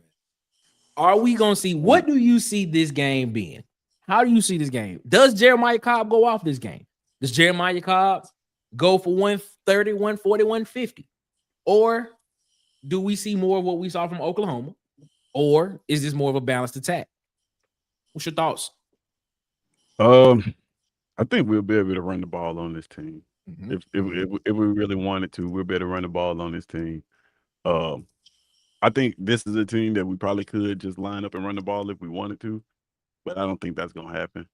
Speaker 2: Are we gonna see? What do you see this game being? How do you see this game? Does Jeremiah Cobb go off this game? Does Jeremiah Cobb go for 130, 140, 150? Or do we see more of what we saw from Oklahoma? Or is this more of a balanced attack? What's your thoughts?
Speaker 6: I think we'll be able to run the ball on this team.
Speaker 2: Mhm.
Speaker 6: If we really wanted to, we'll be able to run the ball on this team. I think this is a team that we probably could just line up and run the ball if we wanted to, but I don't think that's gonna happen.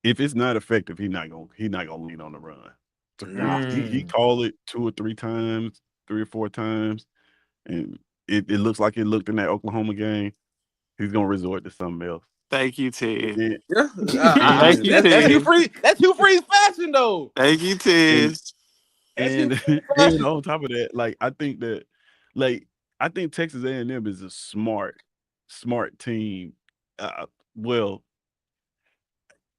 Speaker 6: If it's not effective, he's not gonna lean on the run. So he called it 2 or 3 times, 3 or 4 times, and it looks like it looked in that Oklahoma game. He's gonna resort to something else.
Speaker 8: Thank you, Ted.
Speaker 4: Yeah.
Speaker 8: Thank you,
Speaker 4: That's
Speaker 8: Ted.
Speaker 4: Hugh Freeze. That's Hugh Freeze fashion though.
Speaker 8: Thank you, Ted.
Speaker 6: And on top of that, like I think Texas A&M is a smart team. Well,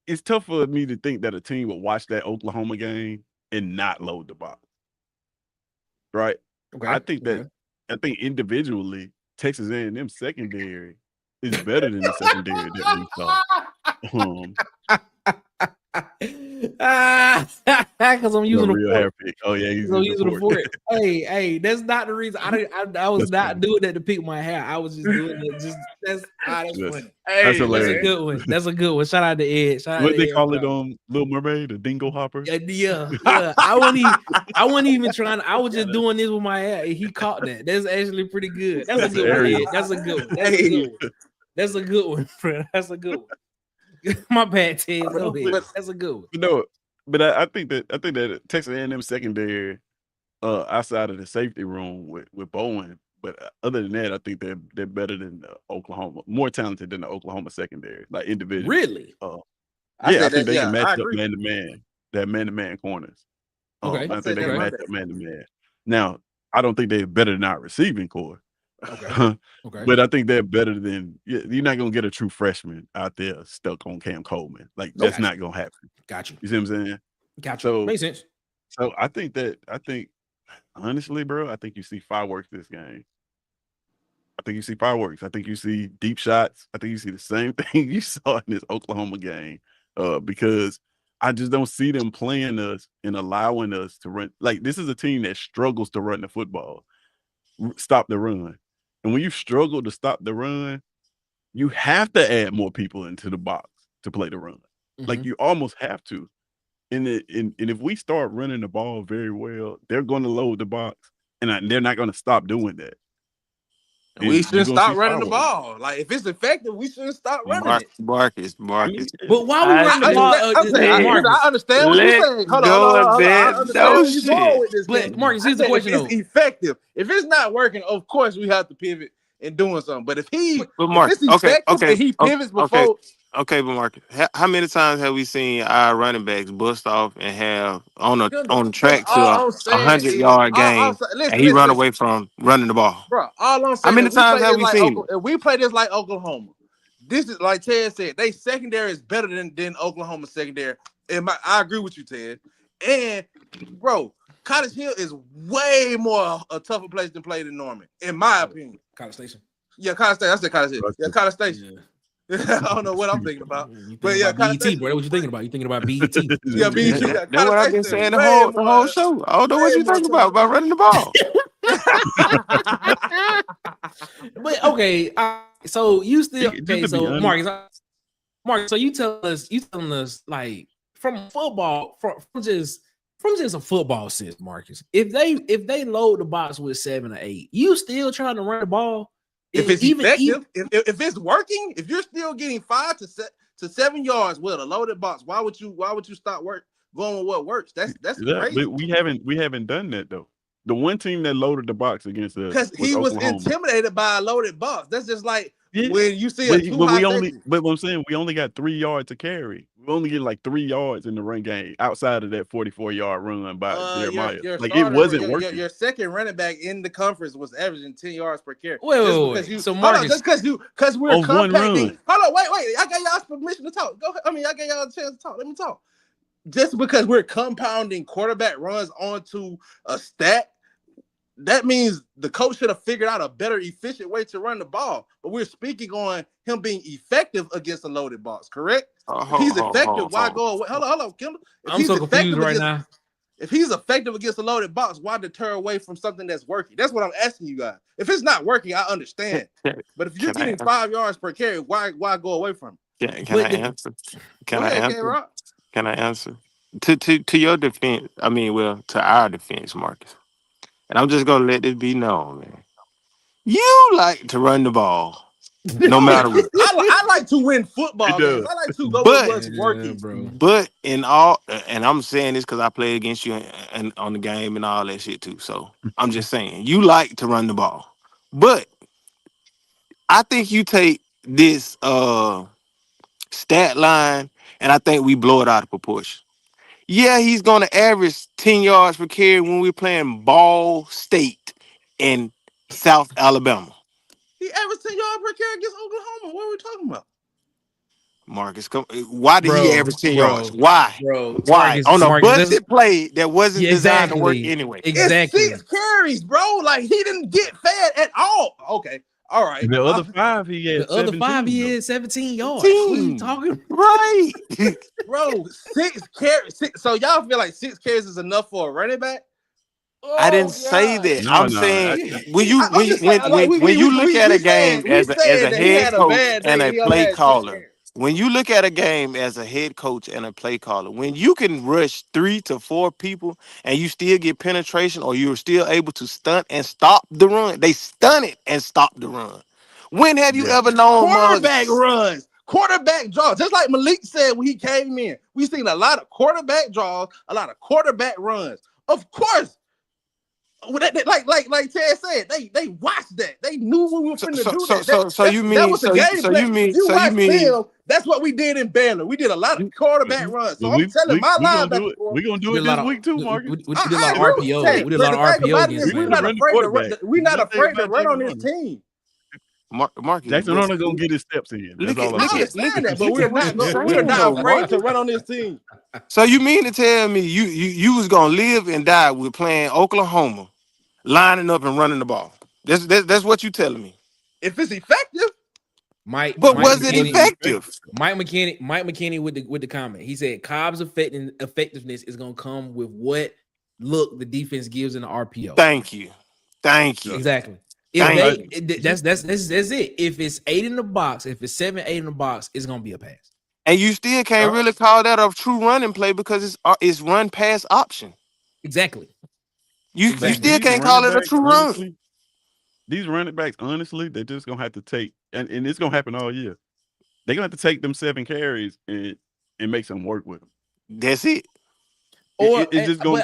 Speaker 6: it's tough for me to think that a team would watch that Oklahoma game and not load the box. Right?
Speaker 2: Okay.
Speaker 6: I think individually, Texas A&M secondary is better than the secondary that we saw.
Speaker 2: Because I'm using
Speaker 6: a
Speaker 2: a
Speaker 6: real
Speaker 2: fork.
Speaker 6: hair pick. Oh yeah, he's
Speaker 2: So using a
Speaker 6: the
Speaker 2: fork. Hey, that's not the reason. I was not doing that to pick my hair. I was just doing it. That's funny.
Speaker 6: That's hilarious.
Speaker 2: That's a good one. Shout out to Ed.
Speaker 6: What they call it on Little Mermaid, a dingo hopper?
Speaker 2: Yeah. I wasn't even trying. I was just doing this with my hair. He caught that. That's actually pretty good. That's a good one. Ed. That's a good one. That's a good one, friend. That's a good one. My bad, Ted. Go ahead. That's a good one.
Speaker 6: No, but I think that Texas A&M secondary, outside of the safety room with Bowen, but other than that, I think they're better than the Oklahoma, more talented than the Oklahoma secondary, like individually.
Speaker 2: Really?
Speaker 6: I think they can match up man to man. That man to man corners.
Speaker 2: Okay.
Speaker 6: I think they can match up man to man. Now, I don't think they're better than our receiving core.
Speaker 2: Okay.
Speaker 6: But I think they're better than you're not gonna get a true freshman out there stuck on Cam Coleman. Like that's not gonna happen.
Speaker 2: Got you.
Speaker 6: You see what I'm saying?
Speaker 2: Got you. Makes sense.
Speaker 6: So I think honestly, bro, I think you see fireworks this game. I think you see fireworks. I think you see deep shots. I think you see the same thing you saw in this Oklahoma game. Because I just don't see them playing us and allowing us to run. Like this is a team that struggles to run the football, stop the run. And when you struggle to stop the run, you have to add more people into the box to play the run. Like you almost have to. And if we start running the ball very well, they're going to load the box, and they're not going to stop doing that.
Speaker 4: We shouldn't stop running the ball. Like if it's effective, we shouldn't stop running it.
Speaker 8: Marcus.
Speaker 2: But why we running the ball?
Speaker 4: I understand what you're saying. Hold on. I understand where you're going with this thing.
Speaker 2: Marcus, here's the question though.
Speaker 4: If it's effective, if it's not working, of course we have to pivot and doing something. But if it's effective and he pivots before,
Speaker 8: Okay, but Marcus, how many times have we seen our running backs bust off and have on
Speaker 4: Kendall,
Speaker 8: the track to
Speaker 4: all
Speaker 8: a
Speaker 4: I'm saying
Speaker 8: 100-yard game, and he run away from running the ball?
Speaker 4: bro. All I'm
Speaker 8: How
Speaker 4: saying
Speaker 8: many
Speaker 4: is we
Speaker 8: times
Speaker 4: play
Speaker 8: have
Speaker 4: this
Speaker 8: we
Speaker 4: like
Speaker 8: seen it?
Speaker 4: If we play this like Oklahoma, this is like Ted said. They secondary is better than Oklahoma secondary. And I agree with you, Ted. And bro, Cottage Hill is way more a tougher place to play than Norman, in my opinion.
Speaker 2: College Station.
Speaker 4: Yeah, College Station. I said College Hill. Yeah, College Station.
Speaker 2: Yeah.
Speaker 4: I don't know what I'm thinking about.
Speaker 2: You
Speaker 4: But
Speaker 2: thinking
Speaker 4: yeah,
Speaker 2: about
Speaker 4: College
Speaker 2: BET,
Speaker 4: Station.
Speaker 2: bro? That's what you thinking about? You thinking about BET?
Speaker 4: Yeah, BET. Yeah,
Speaker 8: That's what I've been saying the whole show. I don't know what you think about running the ball.
Speaker 2: But okay, so you still
Speaker 6: Just
Speaker 2: okay?
Speaker 6: to be
Speaker 2: So
Speaker 6: honest,
Speaker 2: Marcus, so you telling us like from football, from just a football sense, Marcus. If they load the box with 7 or 8, you still trying to run the ball?
Speaker 4: If it's
Speaker 2: even
Speaker 4: effective, if it's working, if you're still getting 5 to 7 yards with a loaded box, why would you stop going with what works? That's crazy.
Speaker 6: but we haven't done that though. The one team that loaded the box against us
Speaker 4: Because
Speaker 6: was
Speaker 4: he was
Speaker 6: Oklahoma.
Speaker 4: intimidated by a loaded box. That's just like
Speaker 6: Yeah,
Speaker 4: when you see
Speaker 6: but,
Speaker 4: a too
Speaker 6: but
Speaker 4: high
Speaker 6: we only.
Speaker 4: safety.
Speaker 6: But what I'm saying, we only got 3 yards to carry. We only get like 3 yards in the run game outside of that 44-yard run by Jeremiah.
Speaker 4: Your
Speaker 6: Like it
Speaker 4: starter,
Speaker 6: wasn't working.
Speaker 4: your second running back in the conference was averaging 10 yards per carry.
Speaker 2: Wait. So Marcus,
Speaker 4: because we're
Speaker 6: Of one
Speaker 4: compacting.
Speaker 6: run.
Speaker 4: Hold on, wait. I got y'all permission to talk. Go ahead. I got y'all a chance to talk. Let me talk. Just because we're compounding quarterback runs onto a stat, that means the coach should have figured out a better, efficient way to run the ball. But we're speaking on him being effective against a loaded box, correct? If he's effective, why go away? Hold on, Kendall.
Speaker 2: I'm so confused right now.
Speaker 4: If he's effective against a loaded box, why deter away from something that's working? That's what I'm asking you guys. If it's not working, I understand. But if you're getting 5 yards per carry, why go away from it?
Speaker 8: Can I answer?
Speaker 4: Go ahead, K-Rock.
Speaker 8: Can I answer? To your defense, to our defense, Marcus. And I'm just gonna let this be known, man. You like to run the ball, no matter what.
Speaker 4: I like to win football games. I like to go with what's working,
Speaker 2: bro.
Speaker 8: But in all, and I'm saying this because I play against you and on the game and all that shit too. So I'm just saying, you like to run the ball, but I think you take this stat line and I think we blow it out of proportion. Yeah, he's gonna average 10 yards per carry when we're playing Ball State in South Alabama.
Speaker 4: He averaged 10 yards per carry against Oklahoma. What are we talking about?
Speaker 8: Marcus, why did he average 10 yards? Why?
Speaker 2: Bro,
Speaker 8: Why?
Speaker 2: Marcus,
Speaker 8: On a
Speaker 2: Marcus,
Speaker 8: busted play that wasn't designed to work
Speaker 2: exactly.
Speaker 8: anyway.
Speaker 2: Exactly.
Speaker 4: It's 6 carries, bro. Like he didn't get fed at all. Okay. All right.
Speaker 6: The other 5 he had.
Speaker 2: The other
Speaker 6: 17,
Speaker 2: 5 he had 17 yards. What are you talking?
Speaker 8: Right.
Speaker 4: Bro, 6 carries. So y'all feel like 6 carries is enough for a running back?
Speaker 8: I didn't say that. I'm saying when you look at a game as a head coach and a play caller, when you look at a game as a head coach and a play caller, when you can rush 3 to 4 people and you still get penetration or you're still able to stunt and stop the run, they stun it and stop the run. When have you ever known
Speaker 4: quarterback runs? Quarterback draws, just like Malik said when he came in. We've seen a lot of quarterback draws, a lot of quarterback runs. Of course, like Ted said, they watched that. They knew we were finna do that. That was the game plan. That's what we did in Baylor. We did a lot of quarterback runs. So I'm telling my linebacker,
Speaker 6: we're gonna do it this week too, Marcus.
Speaker 2: We did a lot of RPO. We did a lot of RPO against
Speaker 4: we're not afraid to run. We're not afraid to run on this team.
Speaker 8: Marcus,
Speaker 6: Jackson Arnold gonna get his steps in. That's all I'm saying.
Speaker 4: But we're not afraid to run on this team.
Speaker 8: So you mean to tell me you was gonna live and die with playing Oklahoma, lining up and running the ball? That's what you telling me.
Speaker 4: If it's effective,
Speaker 8: was it effective?
Speaker 2: Mike McKinney with the comment. He said Cobb's effectiveness is gonna come with what look the defense gives in the RPO.
Speaker 8: Thank you.
Speaker 2: Exactly. That's it. If it's 8 in the box, if it's 7, 8 in the box, it's gonna be a pass.
Speaker 8: And you still can't really call that a true running play because it's run pass option.
Speaker 2: Exactly.
Speaker 8: You still can't call it a true run.
Speaker 6: These running backs, honestly, they're just gonna have to take, and it's gonna happen all year. They're gonna have to take them 7 carries and make some work with them.
Speaker 8: That's it.
Speaker 6: It's just going.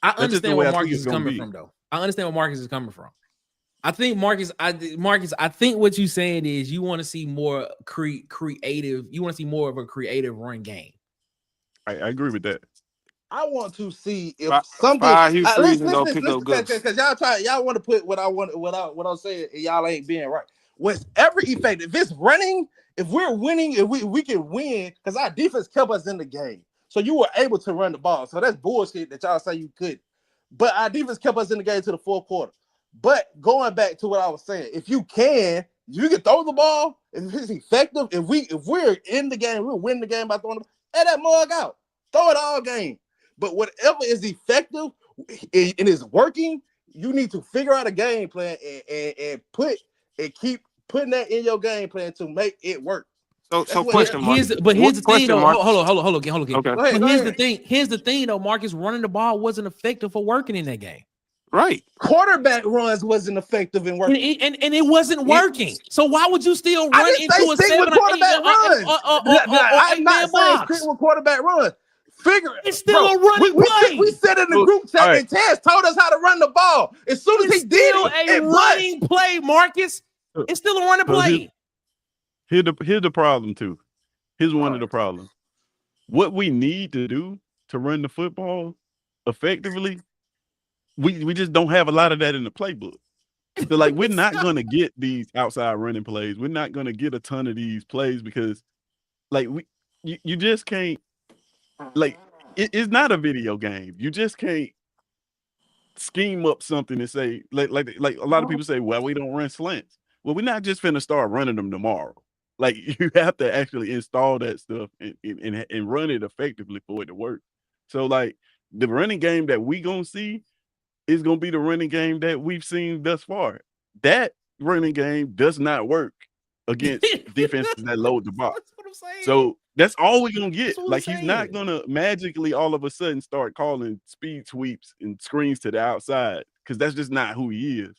Speaker 2: I understand where Marcus is coming from, though. I understand where Marcus is coming from. I think Marcus, I think what you're saying is you want to see more creative. You want to see more of a creative run game.
Speaker 6: I agree with that.
Speaker 4: I want to see if something.
Speaker 8: Fire Hugh Freeze
Speaker 4: Listen,
Speaker 8: and go pick up Gus.
Speaker 4: because y'all want to put what I'm saying, and y'all ain't being right. Whatever effective, if it's running, if we're winning, if we can win, because our defense kept us in the game, so you were able to run the ball. So that's bullshit that y'all say you couldn't. But our defense kept us in the game to the fourth quarter. But going back to what I was saying, if you can throw the ball. If it's effective, if we're in the game, we'll win the game by throwing the ball. Let that mug out. Throw it all game. But whatever is effective and is working, you need to figure out a game plan and keep putting that in your game plan to make it work.
Speaker 8: So question mark.
Speaker 2: Here's the thing though. Hold on again.
Speaker 8: Okay.
Speaker 2: But here's the thing though, Marcus, running the ball wasn't effective for working in that game.
Speaker 8: Right.
Speaker 4: Quarterback runs wasn't effective in working.
Speaker 2: And it wasn't working. So why would you still run into a 7 or 8
Speaker 4: I'm not saying stick with quarterback runs. Figure it.
Speaker 2: It's still a running play.
Speaker 4: We said in the group chat and Taz told us how to run the ball. As soon as he did
Speaker 2: it, running play, Marcus. It's still a running play.
Speaker 6: Here's the problem too. Here's one of the problems. What we need to do to run the football effectively, we just don't have a lot of that in the playbook. So like we're not gonna get these outside running plays. We're not gonna get a ton of these plays because like you just can't. Like it's not a video game. You just can't scheme up something and say like a lot of people say, well, we don't run slants. Well, we're not just finna start running them tomorrow. Like you have to actually install that stuff and run it effectively for it to work. So like the running game that we gonna see is gonna be the running game that we've seen thus far. That running game does not work against defenses that load the box.
Speaker 2: That's what I'm saying.
Speaker 6: So that's all we're gonna get. Like he's not gonna magically all of a sudden start calling speed sweeps and screens to the outside because that's just not who he is.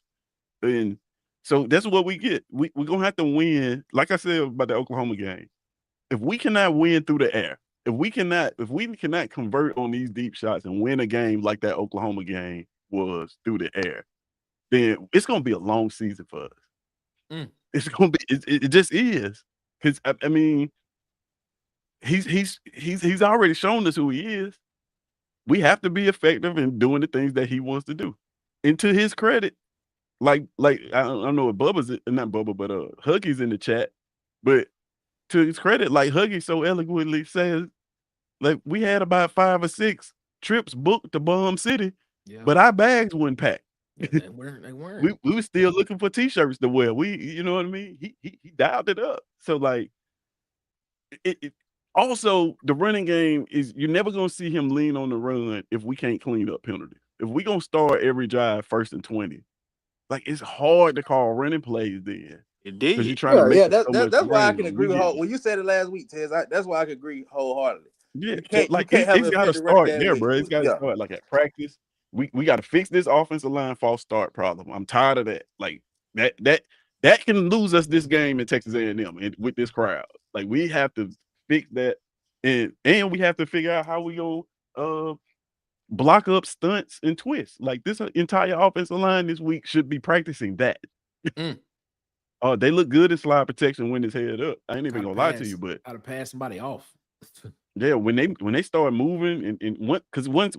Speaker 6: And so that's what we get. We're gonna have to win. Like I said about the Oklahoma game, if we cannot win through the air, if we cannot convert on these deep shots and win a game like that Oklahoma game was through the air, then it's gonna be a long season for us. It's gonna be. It just is because I mean. He's already shown us who he is. We have to be effective in doing the things that he wants to do. And to his credit, like I don't know if Bubba's not Bubba, but Huggy's in the chat. But to his credit, like Huggy so eloquently says, like we had about 5 or 6 trips booked to Bomb City, but our bags weren't packed.
Speaker 2: They weren't.
Speaker 6: We were still looking for t-shirts to wear. You know what I mean? He dialed it up. So like it also, the running game is you're never going to see him lean on the run if we can't clean up penalties. If we going to start every drive 1st and 20, like it's hard to call running plays then.
Speaker 8: It did.
Speaker 6: Because you're trying to make
Speaker 4: that's why I can agree with when you said it last week, Tez. That's why I can agree wholeheartedly.
Speaker 6: Yeah, it's got to start there, bro. It's got to start like at practice. We got to fix this offensive line false start problem. I'm tired of that. Like that can lose us this game in Texas A&M with this crowd. Like we have to fix that, and we have to figure out how we go block up stunts and twists. Like this entire offensive line this week should be practicing that. They look good in slide protection when it's head up. I ain't even gonna lie to you, but
Speaker 2: how to pass somebody off.
Speaker 6: Yeah, when they start moving and because once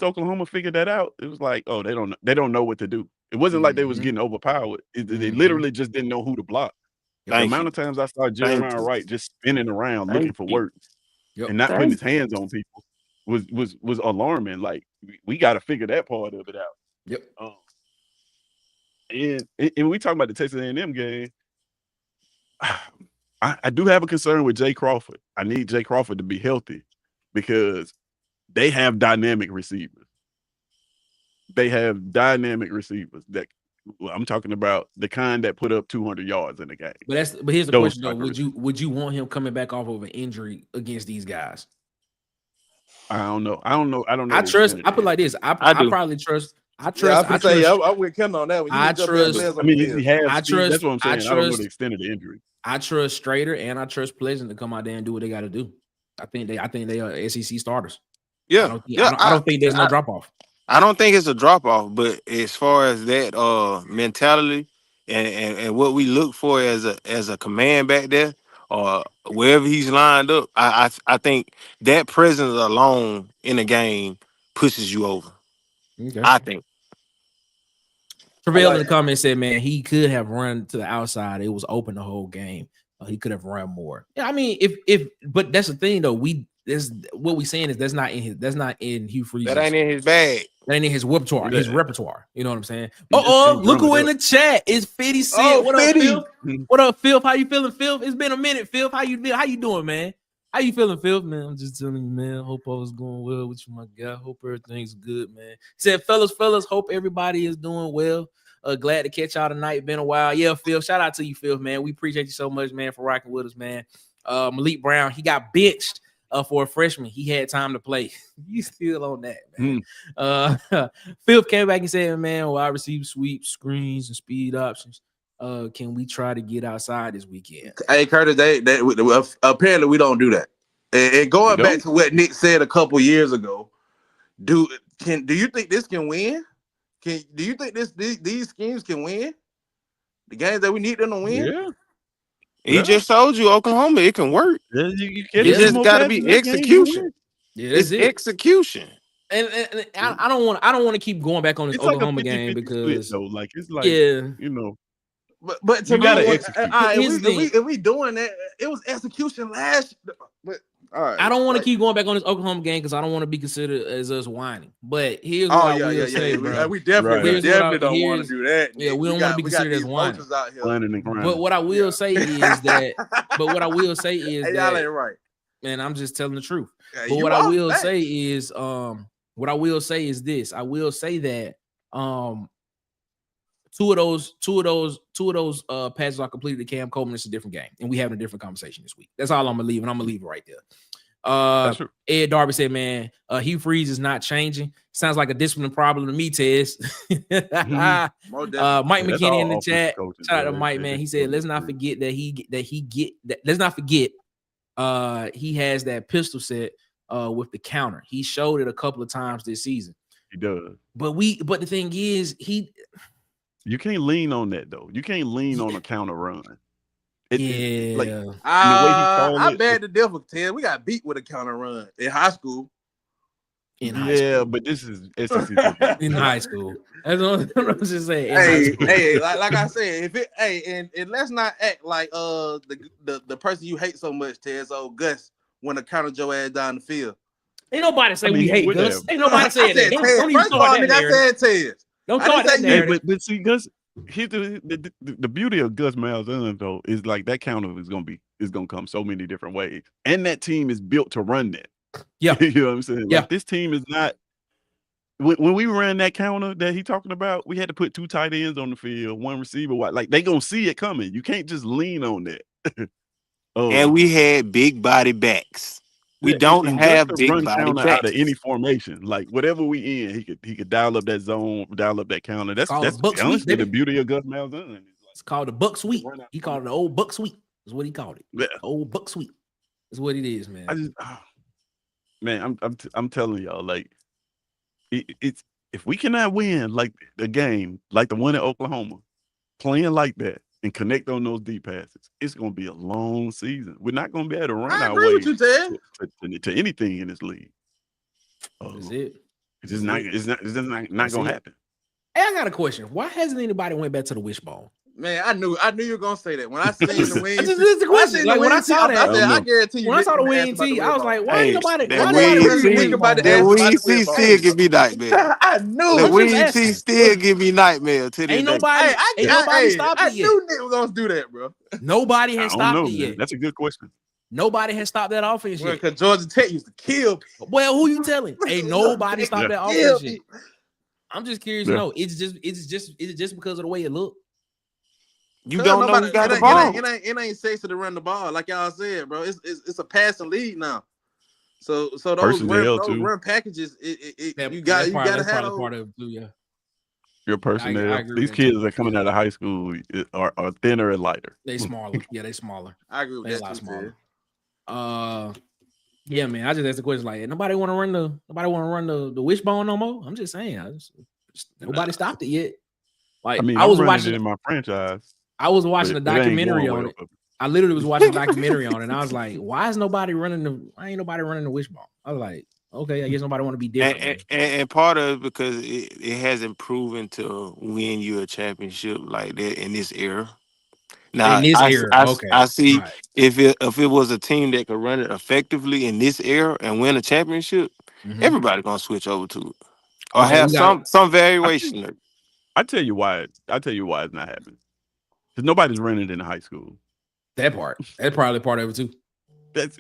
Speaker 6: Oklahoma figured that out, it was like, oh, they don't know what to do. It wasn't like they was getting overpowered. They literally just didn't know who to block. The amount of times I saw Jeremiah Wright just spinning around looking for work and not putting his hands on people was alarming. Like we got to figure that part of it out.
Speaker 2: Yep.
Speaker 6: And we talk about the Texas A&M game. I do have a concern with Jay Crawford. I need Jay Crawford to be healthy because they have dynamic receivers. They have dynamic receivers that I'm talking about, the kind that put up 200 yards in the game.
Speaker 2: But here's the question though: would you want him coming back off of an injury against these guys?
Speaker 6: I don't know. I put
Speaker 2: it like this. I probably trust. I
Speaker 4: with Ken on that one.
Speaker 2: I trust.
Speaker 6: I mean, he has. I trust. That's what I'm saying. I don't know the extent of the injury.
Speaker 2: I trust Strader and I trust Pleasant to come out there and do what they got to do. I think they are SEC starters.
Speaker 8: Yeah.
Speaker 2: I don't think there's no drop off.
Speaker 8: I don't think it's a drop off, but as far as that mentality and what we look for as a command back there or wherever he's lined up, I think that presence alone in a game pushes you over.
Speaker 2: Okay.
Speaker 8: I think.
Speaker 2: Travell in the comments said, man, he could have run to the outside. It was open the whole game. He could have run more. Yeah, I mean, but that's the thing though. What we saying is that's not in Hugh Freeze's.
Speaker 8: That ain't in his bag.
Speaker 2: That ain't in his repertoire. His repertoire. You know what I'm saying?
Speaker 6: He just can't
Speaker 2: Look
Speaker 6: drum
Speaker 2: who
Speaker 6: it
Speaker 2: in
Speaker 6: up.
Speaker 2: the chat. It's 50 Cent.
Speaker 4: Oh,
Speaker 2: What up,
Speaker 4: 50?
Speaker 2: Phil? What up, Phil? How you feeling, Phil? It's been a minute, Phil. How you doing, man? How you feeling, Phil? Man, I'm just telling you, man. Hope all is going well with you, my guy. Hope everything's good, man. Said, fellas, hope everybody is doing well. Glad to catch y'all tonight. Been a while. Yeah, Phil. Shout out to you, Phil, man. We appreciate you so much, man, for rocking with us, man. Malik Brown, he got benched for a freshman. He had time to play. You still on that, man. Phil came back and said, man, I receive sweep, screens, and speed options. Can we try to get outside this weekend?
Speaker 4: Hey, Curtis, apparently we don't do that. And going back to what Nick said a couple years ago, do you think this can win? Do you think these schemes can win? The games that we need them to win?
Speaker 6: Yeah.
Speaker 8: He just told you Oklahoma, it can work.
Speaker 6: Yeah,
Speaker 8: It just got to be execution.
Speaker 2: Yeah, that's
Speaker 8: it's execution.
Speaker 2: And I don't want to keep going back on this Oklahoma game because
Speaker 6: though, like it's like
Speaker 2: you
Speaker 6: know.
Speaker 4: But to
Speaker 6: You
Speaker 4: me,
Speaker 6: gotta execute.
Speaker 4: if we doing that, it was execution last. But all right,
Speaker 2: I don't want to keep going back on this Oklahoma game because I don't want to be considered as us whining. But here's what I will say, bro.
Speaker 4: We definitely don't want to do that.
Speaker 2: Yeah, we don't want to be considered as whining.
Speaker 6: But
Speaker 2: what I will say is that. But what I will say is
Speaker 4: hey,
Speaker 2: that.
Speaker 4: Y'all ain't right.
Speaker 2: Man, I'm just telling the truth.
Speaker 4: Yeah,
Speaker 2: but what I will say is, what I will say is this. I will say that two of those passes are completed to Cam Coleman. It's a different game, and we having a different conversation this week. That's all I'm gonna leave, and I'm gonna leave it right there. Ed Darby said, "Man, Hugh Freeze is not changing. Sounds like a discipline problem to me, Tez." Mike McKinney in the chat. Shout out to Mike, man. He said, "Let's not forget he has that pistol set with the counter. He showed it a couple of times this season.
Speaker 6: He does.
Speaker 2: But the thing is,
Speaker 6: you can't lean on that though. You can't lean on a counter run.
Speaker 4: I beg to differ, Ted. We got beat with a counter run in high school.
Speaker 6: But this is SEC
Speaker 2: in high school. That's what I'm just saying.
Speaker 4: Hey, like I said, and let's not act like the person you hate so much, Ted. So Gus, want to counter your ass down the field.
Speaker 2: Ain't nobody say we hate Gus. Ain't nobody saying that. Don't even start that narrative.
Speaker 4: I said Ted.
Speaker 2: Don't start that narrative.
Speaker 6: But see, Gus, here's the beauty of Gus Malzahn though is like that counter is gonna come so many different ways, and that team is built to run that.
Speaker 2: Yeah,
Speaker 6: you know what I'm saying.
Speaker 2: Yeah,
Speaker 6: like, this team is not. When we ran that counter that he talking about, we had to put 2 tight ends on the field, 1 receiver. Like they gonna see it coming. You can't just lean on that.
Speaker 8: And we had big body backs. We don't have big body backs
Speaker 6: out of any formation. Like whatever we in, he could dial up that zone, dial up that counter. That's honestly the beauty of Gus Malzahn.
Speaker 2: It's called the buck sweep. He called it the old buck sweep. Is what he called it. Yeah. Old buck sweep. Is what it is, man.
Speaker 6: I'm telling y'all, like it's if we cannot win like the game, like the one at Oklahoma, playing like that and connect on those deep passes, it's gonna be a long season. We're not gonna be able to run our way to anything in this league.
Speaker 2: Is it?
Speaker 6: It's just not gonna happen.
Speaker 2: Hey, I got a question. Why hasn't anybody went back to the wishbone?
Speaker 4: Man, I knew you were gonna say that when I seen the wings.
Speaker 2: This is the question. Like when I saw that,
Speaker 4: I guarantee you.
Speaker 2: When I saw the wing tee, I was like, why ain't nobody?
Speaker 8: That wing tee still give me nightmare.
Speaker 4: I knew
Speaker 8: the wing tee still give me nightmare.
Speaker 2: Ain't nobody stopped it yet.
Speaker 4: I knew Nick was gonna do that, bro.
Speaker 2: Nobody has stopped it yet.
Speaker 6: That's a good question.
Speaker 2: Nobody has stopped that offense yet.
Speaker 4: Because Georgia Tech used to kill people.
Speaker 2: Well, who you telling? Ain't nobody stopped that offense yet. I'm just curious to know. Is it just because of the way it looked?
Speaker 8: You don't know who got the ball.
Speaker 4: It ain't sexy to run the ball, like y'all said, bro. It's a passing lead now. So those run packages, you got to have those.
Speaker 2: Part of it too, yeah.
Speaker 6: Your personnel. These kids that are coming out of high school are thinner and lighter.
Speaker 2: They smaller. Yeah, they smaller.
Speaker 4: I agree with
Speaker 2: they
Speaker 4: that.
Speaker 2: A lot smaller. Yeah, man. I just asked the question like, nobody want to run the wishbone no more. I'm just saying, nobody stopped it yet. Like
Speaker 6: I mean,
Speaker 2: I
Speaker 6: I'm
Speaker 2: was
Speaker 6: running
Speaker 2: watching,
Speaker 6: it in my franchise,
Speaker 2: I was watching a
Speaker 6: but it ain't
Speaker 2: documentary
Speaker 6: going
Speaker 2: on
Speaker 6: well
Speaker 2: it.
Speaker 6: for me.
Speaker 2: I literally was watching a documentary on it, and I was like, why ain't nobody running the wishbone? I was like, okay, I guess nobody want to be different.
Speaker 8: And part of it because it hasn't proven to win you a championship like that in this era.
Speaker 2: In
Speaker 8: Now,
Speaker 2: this era, okay,
Speaker 8: I see
Speaker 2: right.
Speaker 8: if it was a team that could run it effectively in this era and win a championship,
Speaker 2: Mhm.
Speaker 8: everybody gonna switch over to it or
Speaker 2: Okay,
Speaker 8: have
Speaker 2: we got
Speaker 8: some variation of it.
Speaker 6: I tell you why. I tell you why it's not happening. Because nobody's running it in high school.
Speaker 2: that part. That's probably part of it too.
Speaker 6: That's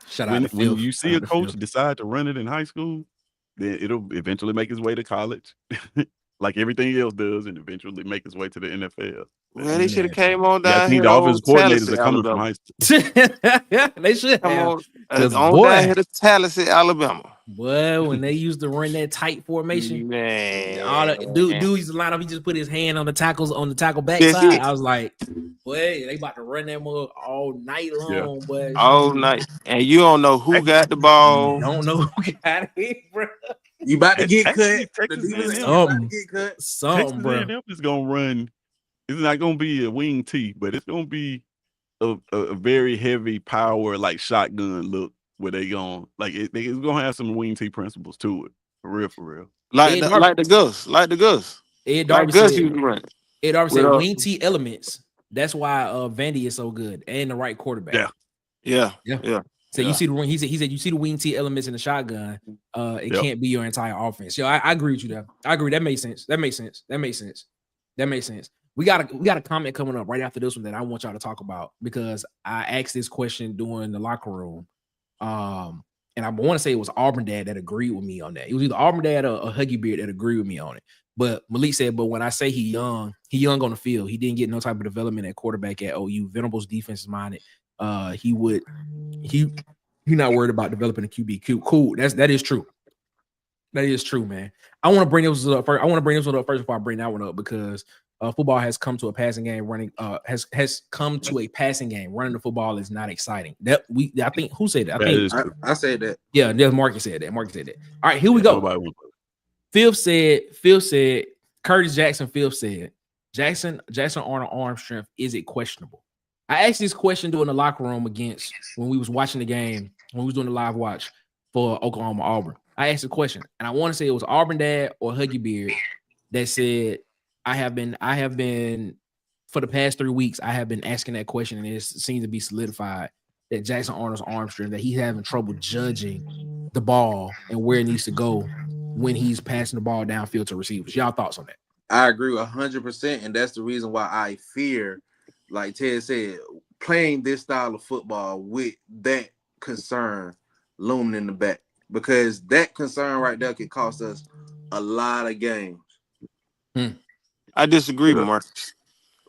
Speaker 2: Shout out to
Speaker 6: when
Speaker 2: Phil.
Speaker 6: you
Speaker 2: Shout
Speaker 6: see
Speaker 2: out
Speaker 6: a
Speaker 2: to
Speaker 6: coach
Speaker 2: Phil.
Speaker 6: decide to run it in high school, then it'll eventually make its way to college, like everything else does, and eventually make its way to the NFL.
Speaker 8: Well, they should have
Speaker 2: Man, true.
Speaker 8: came on
Speaker 6: Yeah, I
Speaker 8: down
Speaker 6: think
Speaker 8: here
Speaker 6: the
Speaker 8: to
Speaker 6: offensive
Speaker 8: old
Speaker 6: coordinators
Speaker 8: Tallahassee,
Speaker 6: are coming from
Speaker 8: Alabama.
Speaker 6: high school.
Speaker 2: They should
Speaker 8: Come
Speaker 2: have.
Speaker 8: on,
Speaker 2: Cause
Speaker 8: on down here
Speaker 2: boy,
Speaker 8: to Tallahassee, Alabama.
Speaker 2: when they used to run that tight formation, all the
Speaker 8: Man,
Speaker 2: dude used to line up. He just put his hand on the tackle
Speaker 8: that's
Speaker 2: backside.
Speaker 8: it.
Speaker 2: I was like, boy, they about to run that mug all night
Speaker 6: Yeah,
Speaker 2: long, boy.
Speaker 8: All night, and you don't know who got the ball.
Speaker 2: Don't know who got it, bro.
Speaker 4: You about to get cut.
Speaker 6: actually,
Speaker 4: The
Speaker 6: Texas
Speaker 4: defense
Speaker 6: A&M,
Speaker 4: you about to get cut.
Speaker 2: Something, bro.
Speaker 6: Texas A&M is gonna run. It's not gonna be a wing T, but it's gonna be a very heavy power like shotgun look where they going like it's gonna have some wing T principles to it for real, for real.
Speaker 8: Like
Speaker 2: Ed
Speaker 8: the
Speaker 2: Darby,
Speaker 8: like the Gus, like the Gus,
Speaker 2: Ed
Speaker 8: like
Speaker 2: Darby
Speaker 8: Gus
Speaker 2: said,
Speaker 8: used to run
Speaker 2: Ed Darby
Speaker 8: with
Speaker 2: said wing T elements. That's why Vandy is so good and the right quarterback.
Speaker 6: Yeah,
Speaker 8: yeah.
Speaker 2: So you
Speaker 8: Yeah.
Speaker 2: see the wing. He said you see the wing T elements in the shotgun. It
Speaker 6: Yep.
Speaker 2: can't be your entire offense. Yo, I agree with you there. I agree. That makes sense. We got a comment coming up right after this one that I want y'all to talk about because I asked this question during the locker room. And I want to say it was Auburn dad that agreed with me on that. It was either Auburn dad or Huggy Beard that agreed with me on it. But Malik said, but when I say he young on the field. He didn't get no type of development at quarterback at OU. Venables defense is minded. He not worried about developing a QB. Cool. That is true. That is true, man. I want to bring this one up first before I bring that one up because football has come to a passing game running. Has come to a passing game. Running the football is not exciting. I think who said that?
Speaker 4: I said that.
Speaker 2: Yeah, Marcus said that. All right, here we go. Phil said Curtis Jackson. Phil said Jackson Arnold arm strength, is it questionable? I asked this question during the locker room when we was watching the game, when we was doing the live watch for Oklahoma Auburn. I asked the question, and I want to say it was Auburn dad or Huggy Beard that said, I have been for the past 3 weeks, I have been asking that question, and it seems to be solidified that Jackson Arnold's arm strength, that he's having trouble judging the ball and where it needs to go when he's passing the ball downfield to receivers. Y'all thoughts on that?
Speaker 4: I agree 100%, and that's the reason why I fear, like Ted said, playing this style of football with that concern looming in the back, because that concern right there could cost us a lot of games.
Speaker 8: I disagree, Marcus.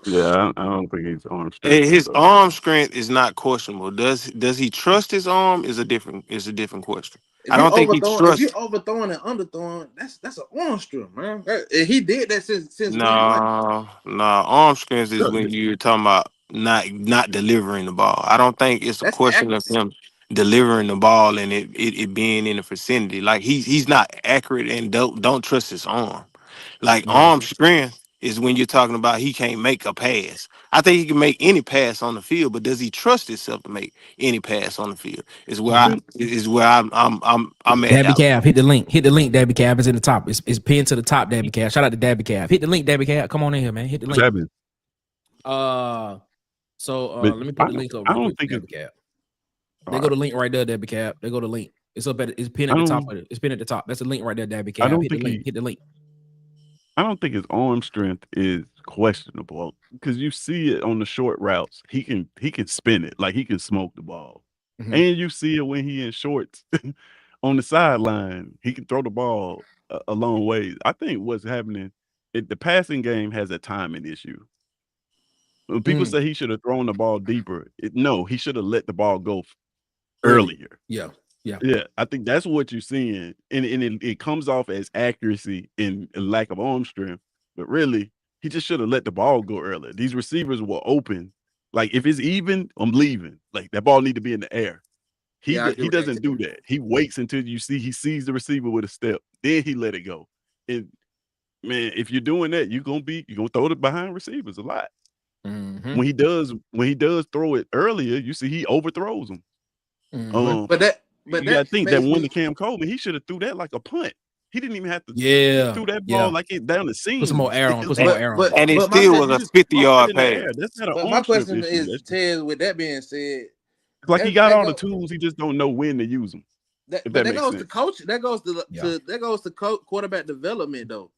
Speaker 6: Yeah, I don't think his arm strength.
Speaker 8: His arm strength is not questionable. Does he trust his arm? Is a different question. I don't think he trusts.
Speaker 4: If you're overthrowing and underthrowing, that's an arm strength, man. He did that since
Speaker 8: No, arm strength is when you're talking about not delivering the ball. I don't think it's a question of him delivering the ball and it being in the vicinity. Like he's not accurate and don't trust his arm. Like arm strength is when you're talking about he can't make a pass. I think he can make any pass on the field, but does he trust himself to make any pass on the field? Is where I'm at.
Speaker 2: Dabby Cab, hit the link. Dabby Cab is in the top. It's pinned to the top. Dabby Cab. Shout out to Dabby Cab. Hit the link, Dabby Cab. Come on in here, man. Hit the link.
Speaker 6: Happened?
Speaker 2: Let me put the link up.
Speaker 6: I don't think
Speaker 2: Dabby Cab. They go to link right there, Dabby Cab. They go to link. It's up at it's pinned at the top. It's pinned at the top. That's the link right there, Dabby Cab. Hit the link.
Speaker 6: I don't think his arm strength is questionable because you see it on the short routes. He can spin it, like he can smoke the ball.
Speaker 2: Mhm.
Speaker 6: And you see it when he in shorts on the sideline. He can throw the ball a long way. I think what's happening, the passing game has a timing issue. When people say he should have thrown the ball deeper, no, he should have let the ball go earlier.
Speaker 2: Yeah.
Speaker 6: I think that's what you're seeing, and it comes off as accuracy and a lack of arm strength, but really, he just should have let the ball go earlier. These receivers were open. Like if it's even, I'm leaving. Like that ball need to be in the air.
Speaker 4: Yeah, I agree
Speaker 6: He
Speaker 4: with that
Speaker 6: doesn't do
Speaker 4: too.
Speaker 6: that. He waits until he sees the receiver with a step, then he let it go. And man, if you're doing that, you're gonna throw it behind receivers a lot.
Speaker 2: Mhm.
Speaker 6: When he does throw it earlier, you see he overthrows them.
Speaker 2: Mhm.
Speaker 4: But that
Speaker 6: You gotta think that
Speaker 4: makes
Speaker 6: one
Speaker 4: me
Speaker 6: to Cam Coleman, he should have threw that like a punt. He didn't even have to. He
Speaker 2: Yeah.
Speaker 6: threw that ball
Speaker 2: Yeah.
Speaker 6: like it down the seam.
Speaker 2: Put some more air on. Put some
Speaker 6: Still,
Speaker 2: more
Speaker 4: but
Speaker 2: air on
Speaker 4: but
Speaker 2: it.
Speaker 8: And it
Speaker 4: but my
Speaker 8: still
Speaker 4: que-
Speaker 8: was
Speaker 6: you
Speaker 8: a
Speaker 6: just toss it
Speaker 8: 50-yard
Speaker 6: in the
Speaker 8: pass.
Speaker 6: air. That's not an
Speaker 4: but my
Speaker 6: arm strength
Speaker 4: question
Speaker 6: issue.
Speaker 4: is, Ted, with that being said,
Speaker 6: It's like he got
Speaker 4: that
Speaker 6: all the
Speaker 4: go
Speaker 6: tools, he just don't know when to use them.
Speaker 4: that
Speaker 6: If
Speaker 4: but
Speaker 6: that
Speaker 4: that
Speaker 6: makes
Speaker 4: goes to
Speaker 6: sense.
Speaker 4: coach. That goes to
Speaker 2: Yeah.
Speaker 4: quarterback development though.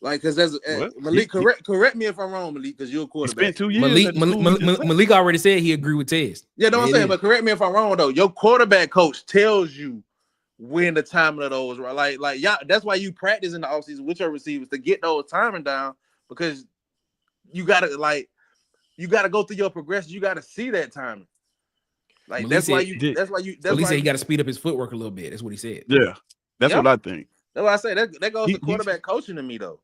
Speaker 4: Like, because as
Speaker 6: What?
Speaker 4: Malik, correct me if I'm wrong, Malik, because you're a
Speaker 6: He
Speaker 4: quarterback.
Speaker 6: spent 2 years at the school he just left.
Speaker 2: Malik already said he agreed with Tez.
Speaker 4: Yeah, know what I'm
Speaker 2: There it
Speaker 4: saying,
Speaker 2: is.
Speaker 4: but correct me if I'm wrong though. Your quarterback coach tells you when the timing of those, right? Like y'all, that's why you practice in the offseason with your receivers to get those timing down, because you gotta go through your progression. You gotta see that timing. Like
Speaker 2: Malik
Speaker 4: that's why
Speaker 2: said,
Speaker 4: you
Speaker 6: Did
Speaker 2: Malik said he got to speed up his footwork a little bit. That's what he said.
Speaker 6: Yeah. That's
Speaker 4: yeah.
Speaker 6: what I think.
Speaker 4: That's why I say that goes to
Speaker 6: He's
Speaker 4: quarterback coaching to me though.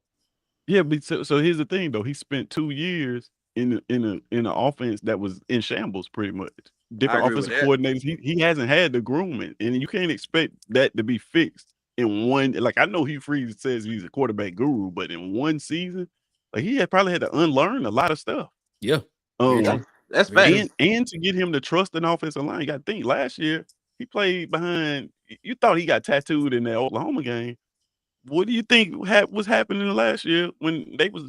Speaker 6: Yeah, but so here's the thing though. He spent 2 years in an offense that was in shambles pretty much.
Speaker 4: I
Speaker 6: Different
Speaker 4: agree with
Speaker 6: offensive
Speaker 4: that.
Speaker 6: coordinators. He hasn't had the grooming, and you can't expect that to be fixed in one. Like I know Hugh Freeze says he's a quarterback guru, but in one season, like he probably had to unlearn a lot of stuff.
Speaker 2: Yeah. Very
Speaker 4: Yeah,
Speaker 2: true.
Speaker 4: that's
Speaker 2: Very
Speaker 4: facts.
Speaker 2: true.
Speaker 6: And to get him to trust an offensive line, you got to think last year he played behind. You thought he got tattooed in that Oklahoma game. What do you think was happening last year when they was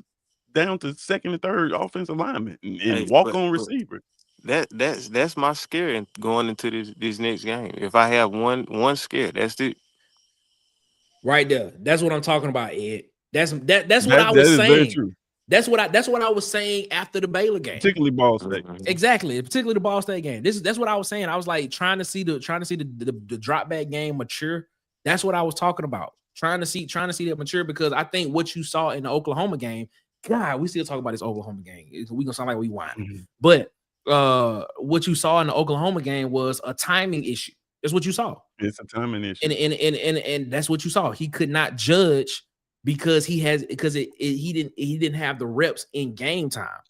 Speaker 6: down to second and third offensive linemen and
Speaker 8: Hey,
Speaker 6: walk on receiver?
Speaker 8: that's my scare in going into this next game. If I have one scare, that's it.
Speaker 2: Right there. That's what I'm talking about, Ed. That's what
Speaker 6: That
Speaker 2: I
Speaker 6: that
Speaker 2: was
Speaker 6: is very
Speaker 2: saying.
Speaker 6: true,
Speaker 2: That's what I was saying after the Baylor game.
Speaker 6: particularly Ball State.
Speaker 8: Mhm.
Speaker 2: Exactly, particularly the Ball State game. That's what I was saying. I was like trying to see the drop back game mature. That's what I was talking about. Trying to see that mature, because I think what you saw in the Oklahoma game, God, we still talk about this Oklahoma game. We gonna sound like we whining.
Speaker 6: Mhm.
Speaker 2: But what you saw in the Oklahoma game was a timing issue. That's what you saw.
Speaker 6: It's a timing issue.
Speaker 2: And that's what you saw. He could not judge because he didn't have the reps in game time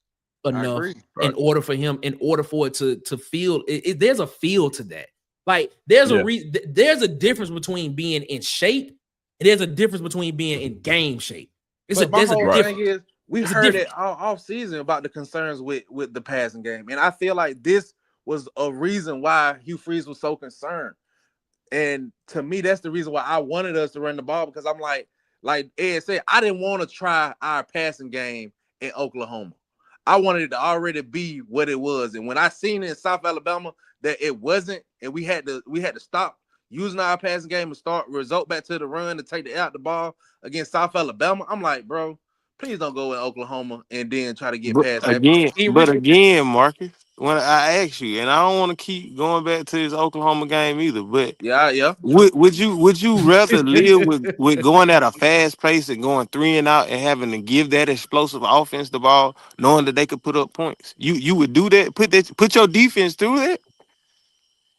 Speaker 2: enough
Speaker 4: agree.
Speaker 2: in order for it to feel there's a feel to that. Like there's
Speaker 6: Yeah.
Speaker 2: there's a difference between being in shape, and there's a difference between being in game shape.
Speaker 4: But my
Speaker 2: There's a
Speaker 4: whole
Speaker 2: difference.
Speaker 4: thing is, we
Speaker 2: It's a
Speaker 4: heard it
Speaker 2: difference.
Speaker 4: all off season about the concerns with the passing game, and I feel like this was a reason why Hugh Freeze was so concerned. And to me, that's the reason why I wanted us to run the ball, because I'm like Ed said, I didn't want to try our passing game in Oklahoma. I wanted it to already be what it was. And when I seen it in South Alabama that it wasn't, and we had to stop using our passing game and result back to the run to take the ball against South Alabama, I'm like, bro, please don't go in Oklahoma and then try to get
Speaker 8: But
Speaker 4: past that.
Speaker 8: again, Marcus, when I ask you, and I don't want to keep going back to this Oklahoma game either, but
Speaker 4: Yeah.
Speaker 8: would you rather live with going at a fast pace and going 3 and out and having to give that explosive offense the ball, knowing that they could put up points? You would do that? Put your defense through that,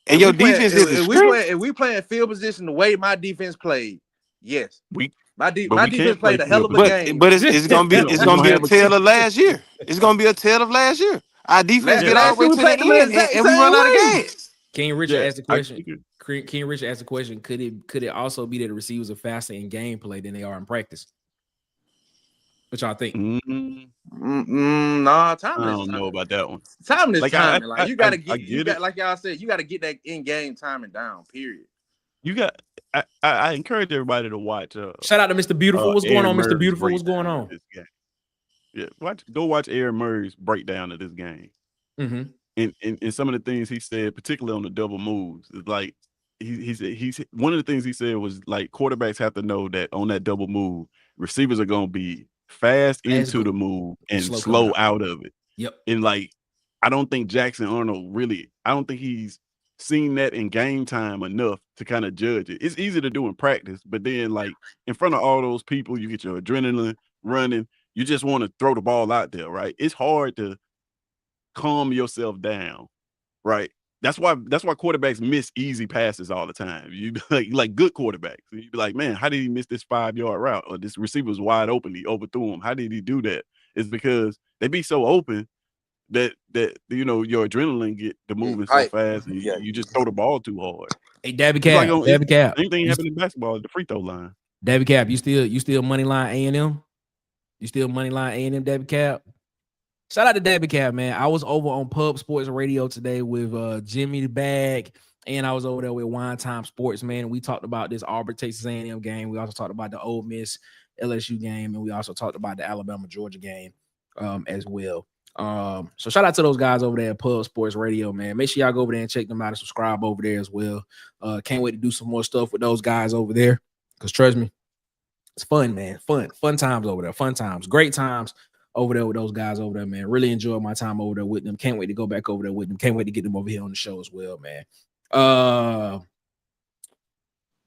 Speaker 8: and your defense is a strength.
Speaker 4: If we playing field position the way my defense played, yes. My
Speaker 6: we
Speaker 4: defense
Speaker 6: can't play
Speaker 4: played a hell
Speaker 6: field
Speaker 4: of a
Speaker 6: position.
Speaker 4: game.
Speaker 8: But it's gonna be
Speaker 6: We don't
Speaker 8: a
Speaker 6: have a
Speaker 8: tale of last year. It's gonna be a tale of last year. Our defense get all
Speaker 4: Last
Speaker 8: the way
Speaker 4: year we
Speaker 8: to the
Speaker 4: played them in the
Speaker 8: end,
Speaker 4: exact
Speaker 8: and we run
Speaker 4: same
Speaker 8: out of
Speaker 4: way.
Speaker 8: gas.
Speaker 2: King Richard
Speaker 6: Yeah,
Speaker 2: asked the
Speaker 6: I
Speaker 2: question.
Speaker 6: agree.
Speaker 2: King Richard asked the question: Could it also be that the receivers are faster in gameplay than they are in practice? What y'all think?
Speaker 4: Nah,
Speaker 6: I
Speaker 4: timing is
Speaker 6: don't know
Speaker 4: timing.
Speaker 6: about that one.
Speaker 4: Timing is
Speaker 6: Like
Speaker 4: timing. Like you gotta
Speaker 6: I
Speaker 4: get
Speaker 6: it.
Speaker 4: like y'all said, you gotta get that in-game timing down, period.
Speaker 6: You got. I encourage everybody to watch.
Speaker 2: Shout out to Mr. Beautiful. What's going
Speaker 6: Aaron
Speaker 2: on, Mr.
Speaker 6: Murray's
Speaker 2: Beautiful? What's going
Speaker 6: breakdown
Speaker 2: on?
Speaker 6: of this game. Yeah, go watch Aaron Murray's breakdown of this game.
Speaker 2: Mm-hmm.
Speaker 6: And some of the things he said, particularly on the double moves, is like he's one of the things he said was like quarterbacks have to know that on that double move, receivers are gonna be fast into the move and slow out of it.
Speaker 2: Yep.
Speaker 6: And like I don't think Jackson Arnold I don't think he's seen that in game time enough to kind of judge it. It's easy to do in practice, but then like in front of all those people, you get your adrenaline running. You just want to throw the ball out there, right? It's hard to calm yourself down, right? That's why quarterbacks miss easy passes all the time. You like good quarterbacks. You be like, man, how did he miss this 5-yard route? Or this receiver was wide open, he overthrew him. How did he do that? It's because they be so open that your adrenaline get to moving so
Speaker 4: Hype.
Speaker 6: fast, and
Speaker 4: Yeah.
Speaker 6: you just throw the ball too hard.
Speaker 2: Hey, Dabby
Speaker 6: It's like
Speaker 2: Cap, Dabby Cap,
Speaker 6: same thing happened in basketball at the free throw line.
Speaker 2: Dabby Cap. You still money line A&M? You still money line A&M, Dabby Cap? Shout out to Dabby Cap, man. I was over on Pub Sports Radio today with Jimmy the Bag, and I was over there with Wine Time Sports, man. We talked about this Auburn Texas A&M game. We also talked about the Ole Miss LSU game, and we also talked about the Alabama Georgia game as well. So shout out to those guys over there at Pub Sports Radio, man. Make sure y'all go over there and check them out and subscribe over there as well. Can't wait to do some more stuff with those guys over there, because trust me, it's fun, man. Fun times over there. Fun times. Great times over there with those guys over there, man. Really enjoyed my time over there with them. Can't wait to go back over there with them. Can't wait to get them over here on the show as well, man.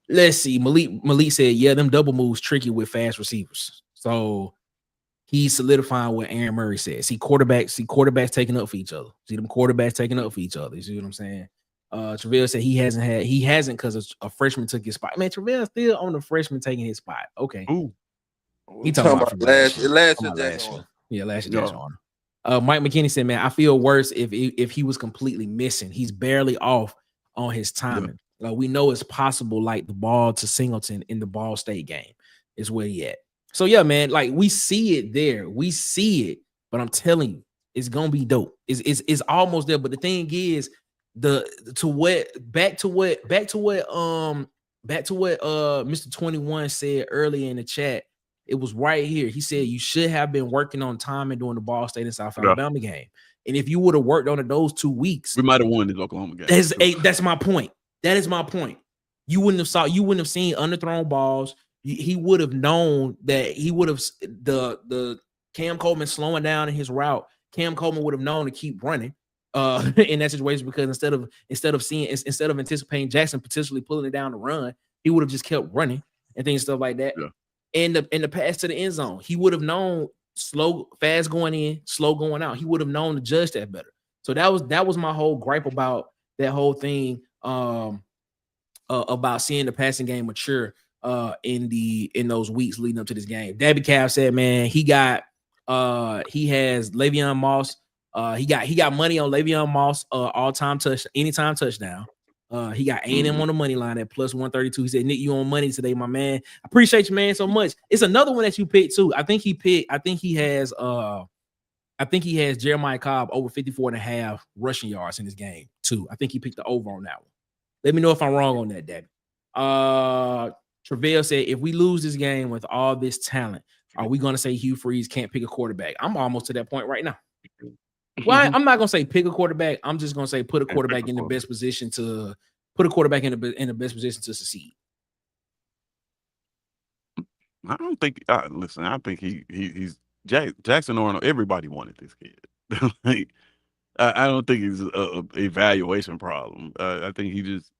Speaker 2: Let's see. Malik said, yeah, them double moves tricky with fast receivers. So he's solidifying what Aaron Murray said. See quarterbacks taking up for each other. See them quarterbacks taking up for each other. You see what I'm saying? Travell said he hasn't because a freshman took his spot. Man, Travell's still on the freshman taking his spot. Okay.
Speaker 6: Ooh.
Speaker 2: He talking about
Speaker 4: last year. Last
Speaker 2: last
Speaker 4: year.
Speaker 2: year. Yeah, last year. Mike McKinney said, man, I feel worse if he was completely missing. He's barely off on his timing. We know it's possible, like the ball to Singleton in the Ball State game is where he at. So yeah, man, like we see it there. We see it, but I'm telling you, it's gonna be dope. It's almost there. But the thing is, back to what Mr. 21 said earlier in the chat. It was right here. He said you should have been working on timing during the Ball State and South Alabama game. And if you would have worked on it those 2 weeks,
Speaker 6: we might have won this Oklahoma game.
Speaker 2: That's my point. That is my point. You wouldn't have seen underthrown balls. He would have known that the Cam Coleman slowing down in his route. Cam Coleman would have known to keep running in that situation, because instead of anticipating Jackson potentially pulling it down to run, he would have just kept running and things, stuff like that.
Speaker 6: Yeah.
Speaker 2: And the pass to the end zone, he would have known fast going in, slow going out. He would have known to judge that better. So that was my whole gripe about that whole thing, about seeing the passing game mature in those weeks leading up to this game. Dabby Cav said, man, he has Le'Veon Moss. He got money on Le'Veon Moss, anytime touchdown. He got A&M on the money line at plus 132. He said, Nick, you on money today, my man. I appreciate you, man, so much. It's another one that you picked too. I think he has Jeremiah Cobb over 54.5 rushing yards in this game too. I think he picked the over on that one. Let me know if I'm wrong on that, Daddy. Travell said, if we lose this game with all this talent, are we going to say Hugh Freeze can't pick a quarterback? I'm almost to that point right now. Well, I'm not gonna say pick a quarterback. I'm just gonna say put a quarterback in the best position to succeed.
Speaker 6: I don't think. Listen, I think he's Jackson Arnold. Everybody wanted this kid. Like, I don't think it's a evaluation problem. I think he just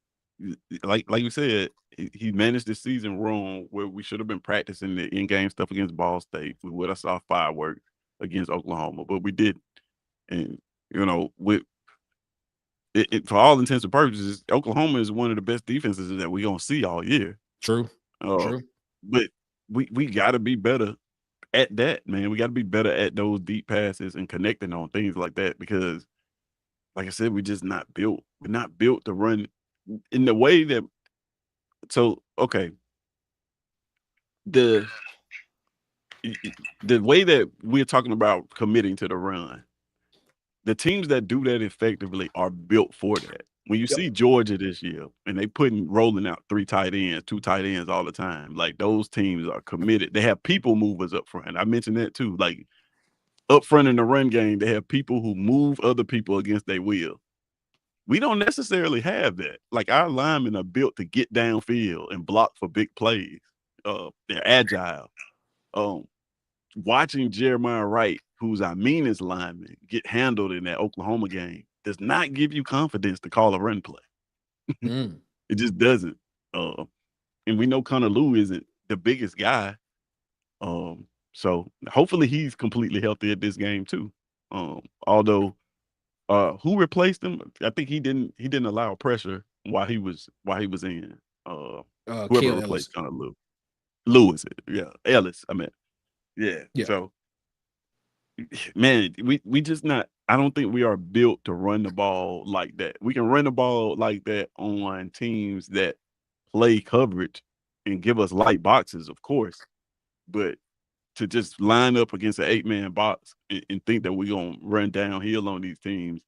Speaker 6: like you said, he managed this season wrong, where we should have been practicing the in-game stuff against Ball State. We would have saw fireworks against Oklahoma, but we didn't. And with it, for all intents and purposes, Oklahoma is one of the best defenses that we're gonna see all year.
Speaker 2: True.
Speaker 6: But we got to be better at that, man. We got to be better at those deep passes and connecting on things like that, because, like I said, we're just not built. We're not built to run in the way that. So okay, the way that we're talking about committing to the run. The teams that do that effectively are built for that. When you see Georgia this year and they rolling out 3 tight ends, 2 tight ends all the time, like those teams are committed. They have people movers up front. I mentioned that too. Like up front in the run game, they have people who move other people against their will. We don't necessarily have that. Like our linemen are built to get downfield and block for big plays. They're agile. Watching Jeremiah Wright, who's our meanest lineman, get handled in that Oklahoma game does not give you confidence to call a run play. It just doesn't. And we know Connor Lew isn't the biggest guy. So hopefully he's completely healthy at this game too. Although who replaced him? I think he didn't allow pressure while he was in. Whoever replaced Connor Lew. Lewis, yeah. Ellis, I meant. Yeah. So, man, we just not I don't think we are built to run the ball like that. We can run the ball like that on teams that play coverage and give us light boxes, of course. But to just line up against an 8-man box and think that we're gonna run downhill on these teams,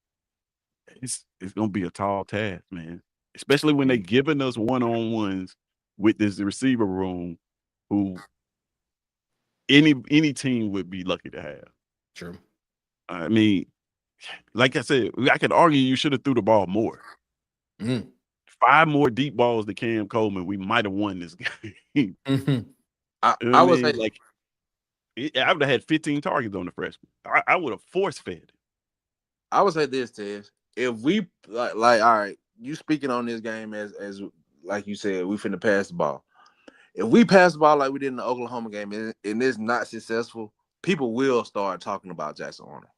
Speaker 6: it's gonna be a tall task, man. Especially when they giving us one-on-ones with this receiver room, who any team would be lucky to have.
Speaker 2: True.
Speaker 6: I mean, like I said, I could argue you should have threw the ball more. 5 more deep balls to Cam Coleman, we might have won this game.
Speaker 4: I would say,
Speaker 6: like, I would have had 15 targets on the freshman. I would have force-fed it.
Speaker 4: I would say this, Tez. If we like, all right, you speaking on this game as like you said, we finna pass the ball. If we pass the ball like we did in the Oklahoma game and it's not successful, people will start talking about Jackson Arnold.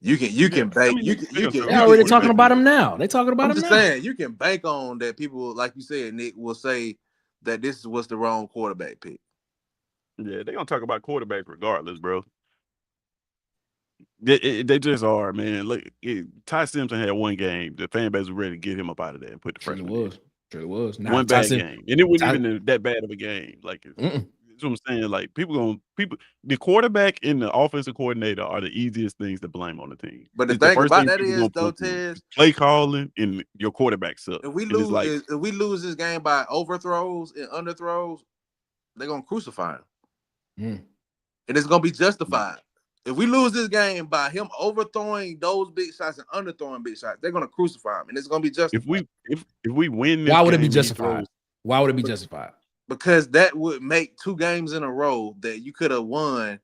Speaker 4: You can bank.
Speaker 2: They're already talking about him now. They talking about
Speaker 4: I'm
Speaker 2: him
Speaker 4: just
Speaker 2: now.
Speaker 4: saying, you can bank on that. People, like you said, Nick, will say that this was the wrong quarterback pick.
Speaker 6: Yeah, they're gonna talk about quarterbacks regardless, bro. They just are, man. Look, Ty Simpson had one game. The fan base was ready to get him up out of there and put the freshman in.
Speaker 2: Sure it was.
Speaker 6: One bad game, and it wasn't even that bad of a game. Like, that's what I'm saying. Like, the quarterback and the offensive coordinator are the easiest things to blame on the team.
Speaker 4: But the thing about that is, though, Tez,
Speaker 6: play calling and your quarterback sucks.
Speaker 4: If we lose this game by overthrows and underthrows, they're gonna crucify him, and it's gonna be justified. If we lose this game by him overthrowing those big shots and underthrowing big shots, they're gonna crucify him, and it's gonna be justified.
Speaker 6: If we win this
Speaker 2: why would
Speaker 6: game,
Speaker 2: it be justified? Why would it be justified?
Speaker 4: Because that would make 2 games in a row that you could have won.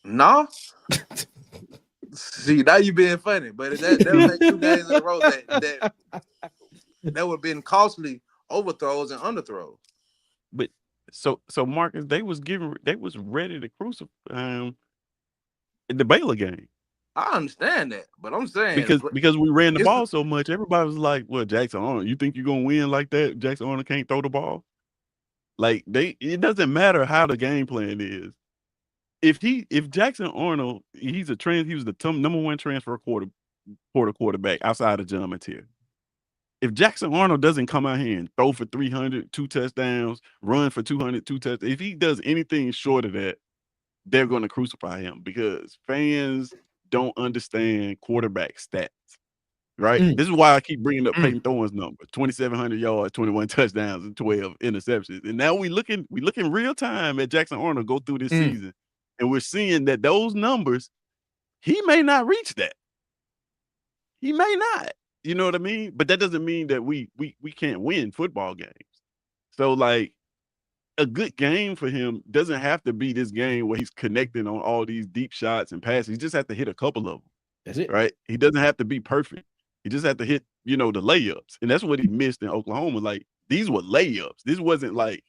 Speaker 4: No. See, now you being funny, but that would make 2 games in a row that would have been costly overthrows and underthrows.
Speaker 6: But so Marcus, they was ready to crucify him in the Baylor game.
Speaker 4: I understand that, but I'm saying
Speaker 6: because we ran the ball so much, everybody was like, "Well, Jackson Arnold, you think you're gonna win like that? Jackson Arnold can't throw the ball." Like, it doesn't matter how the game plan is. If Jackson Arnold, he was the number 1 transfer quarterback outside of John Mateer. If Jackson Arnold doesn't come out here and throw for 300, 2 touchdowns, run for 200, 2 touchdowns, if he does anything short of that, they're going to crucify him because fans don't understand quarterback stats, right? This is why I keep bringing up Peyton Thorne's number: 2,700 yards, 21 touchdowns, and 12 interceptions. And now we looking real time at Jackson Arnold go through this season, and we're seeing that those numbers, he may not reach that. He may not. You know what I mean? But that doesn't mean that we can't win football games. So, like, a good game for him doesn't have to be this game where he's connecting on all these deep shots and passes. He just has to hit a couple of them.
Speaker 2: That's it.
Speaker 6: Right? He doesn't have to be perfect. He just has to hit, the layups. And that's what he missed in Oklahoma. Like, these were layups. This wasn't like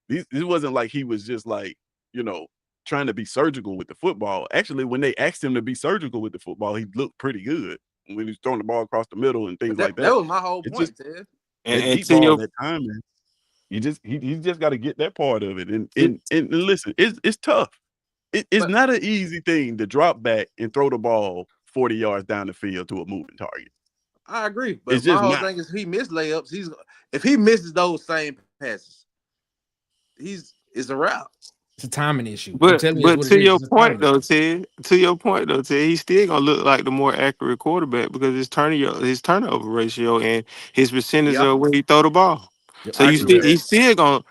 Speaker 6: he was just like, trying to be surgical with the football. Actually, when they asked him to be surgical with the football, he looked pretty good when he's throwing the ball across the middle and things like that.
Speaker 4: That was my whole point, Ted.
Speaker 6: And to your timing, he just got to get that part of it. And listen, it's tough. It's not an easy thing to drop back and throw the ball 40 yards down the field to a moving target.
Speaker 4: I agree, but my whole thing is if he missed layups, if he misses those same passes, it's a wrap.
Speaker 2: It's a timing issue.
Speaker 8: But to your point though, Ted, he's still gonna look like the more accurate quarterback because his turnover ratio and his percentage of where he throw the ball. Yep. So he's still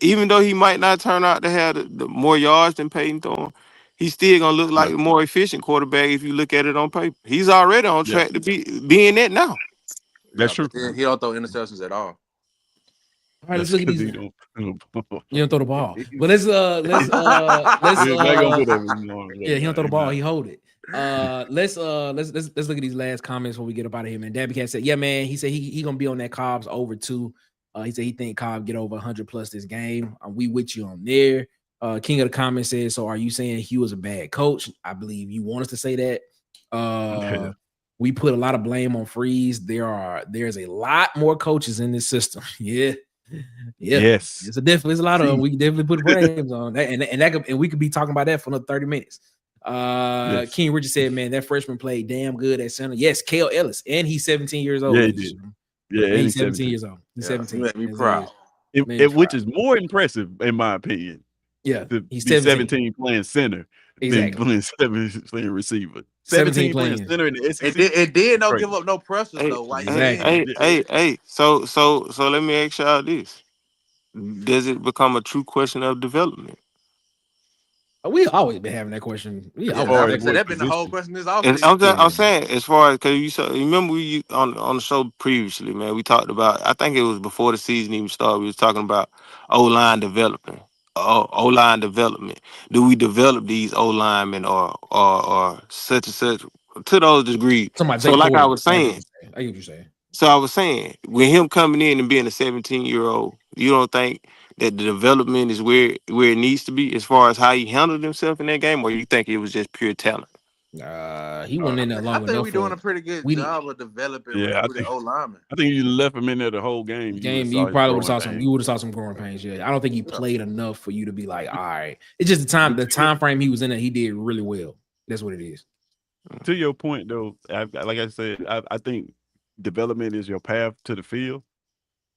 Speaker 8: even though he might not turn out to have the more yards than Peyton Thorne, he's still gonna look like a more efficient quarterback if you look at it on paper. He's already on track to being that now.
Speaker 6: That's true.
Speaker 4: He don't throw interceptions at all.
Speaker 2: All right, let's look at these. You don't throw the ball, but let's yeah, he don't throw the ball, he hold it. Let's look at these last comments when we get up out of here, man. Dabby Cat said, "Yeah, man." He said he gonna be on that Cobb's over too. He said he think Cobb get over 100 plus this game. We with you on there. King of the comments said, "So are you saying Hugh was a bad coach?" I believe you want us to say that. We put a lot of blame on Freeze. There's a lot more coaches in this system. Yeah. It's a lot of them. We definitely put frames on that, and we could be talking about that for another 30 minutes.
Speaker 6: Yes.
Speaker 2: King Richard said, man, that freshman played damn good at center. Yes, Kale Ellis, and he's 17 years old.
Speaker 6: Yeah, he did. Yeah,
Speaker 2: And
Speaker 6: and
Speaker 2: he's 17 years old. He's
Speaker 4: Yeah,
Speaker 2: 17.
Speaker 4: you make me
Speaker 2: That's
Speaker 4: proud.
Speaker 2: it.
Speaker 6: Which is more impressive, in my opinion.
Speaker 2: Yeah,
Speaker 6: To
Speaker 2: he's
Speaker 6: be
Speaker 2: 17.
Speaker 6: 17 playing center
Speaker 2: Exactly.
Speaker 6: than playing receiver.
Speaker 2: 17
Speaker 6: playing
Speaker 2: playing.
Speaker 6: center in the SEC.
Speaker 4: It did not
Speaker 6: Crazy.
Speaker 4: give up no pressures though. Why
Speaker 2: Exactly.
Speaker 8: Hey. So let me ask y'all this: does it become a true question of development?
Speaker 2: We always been having that question. We
Speaker 4: Yeah,
Speaker 2: always
Speaker 6: far
Speaker 2: have
Speaker 6: as
Speaker 2: that
Speaker 4: that's
Speaker 6: what
Speaker 4: been the whole
Speaker 6: position?
Speaker 4: question this
Speaker 8: And
Speaker 4: offseason.
Speaker 8: I'm saying, as far as because you remember we on the show previously, man, we talked about. I think it was before the season even started. We was talking about O-line development. O-line development. Do we develop these O-linemen or such and such to those degrees?
Speaker 2: Somebody
Speaker 8: So,
Speaker 2: Jake
Speaker 8: like I
Speaker 2: Porter.
Speaker 8: was saying,
Speaker 2: I get what you're saying.
Speaker 8: So I was saying, with him coming in and being a 17-year-old, you don't think that the development is where it needs to be as far as how he handled himself in that game, or you think it was just pure talent?
Speaker 2: He wasn't in there
Speaker 4: I
Speaker 2: long
Speaker 4: think
Speaker 2: enough
Speaker 4: we're doing
Speaker 2: for
Speaker 4: a pretty good
Speaker 2: we
Speaker 4: job of developing
Speaker 6: Yeah,
Speaker 4: recruiting O linemen.
Speaker 6: I think you left him in there the whole game.
Speaker 2: game.
Speaker 6: You
Speaker 2: You probably would have saw
Speaker 6: growing
Speaker 2: some.
Speaker 6: pains.
Speaker 2: You would have saw some growing pains. Yeah, I don't think he played enough for you to be like, all right. It's just the time frame he was in there. He did really well. That's what it is.
Speaker 6: To your point, though, like I said, I think development is your path to the field,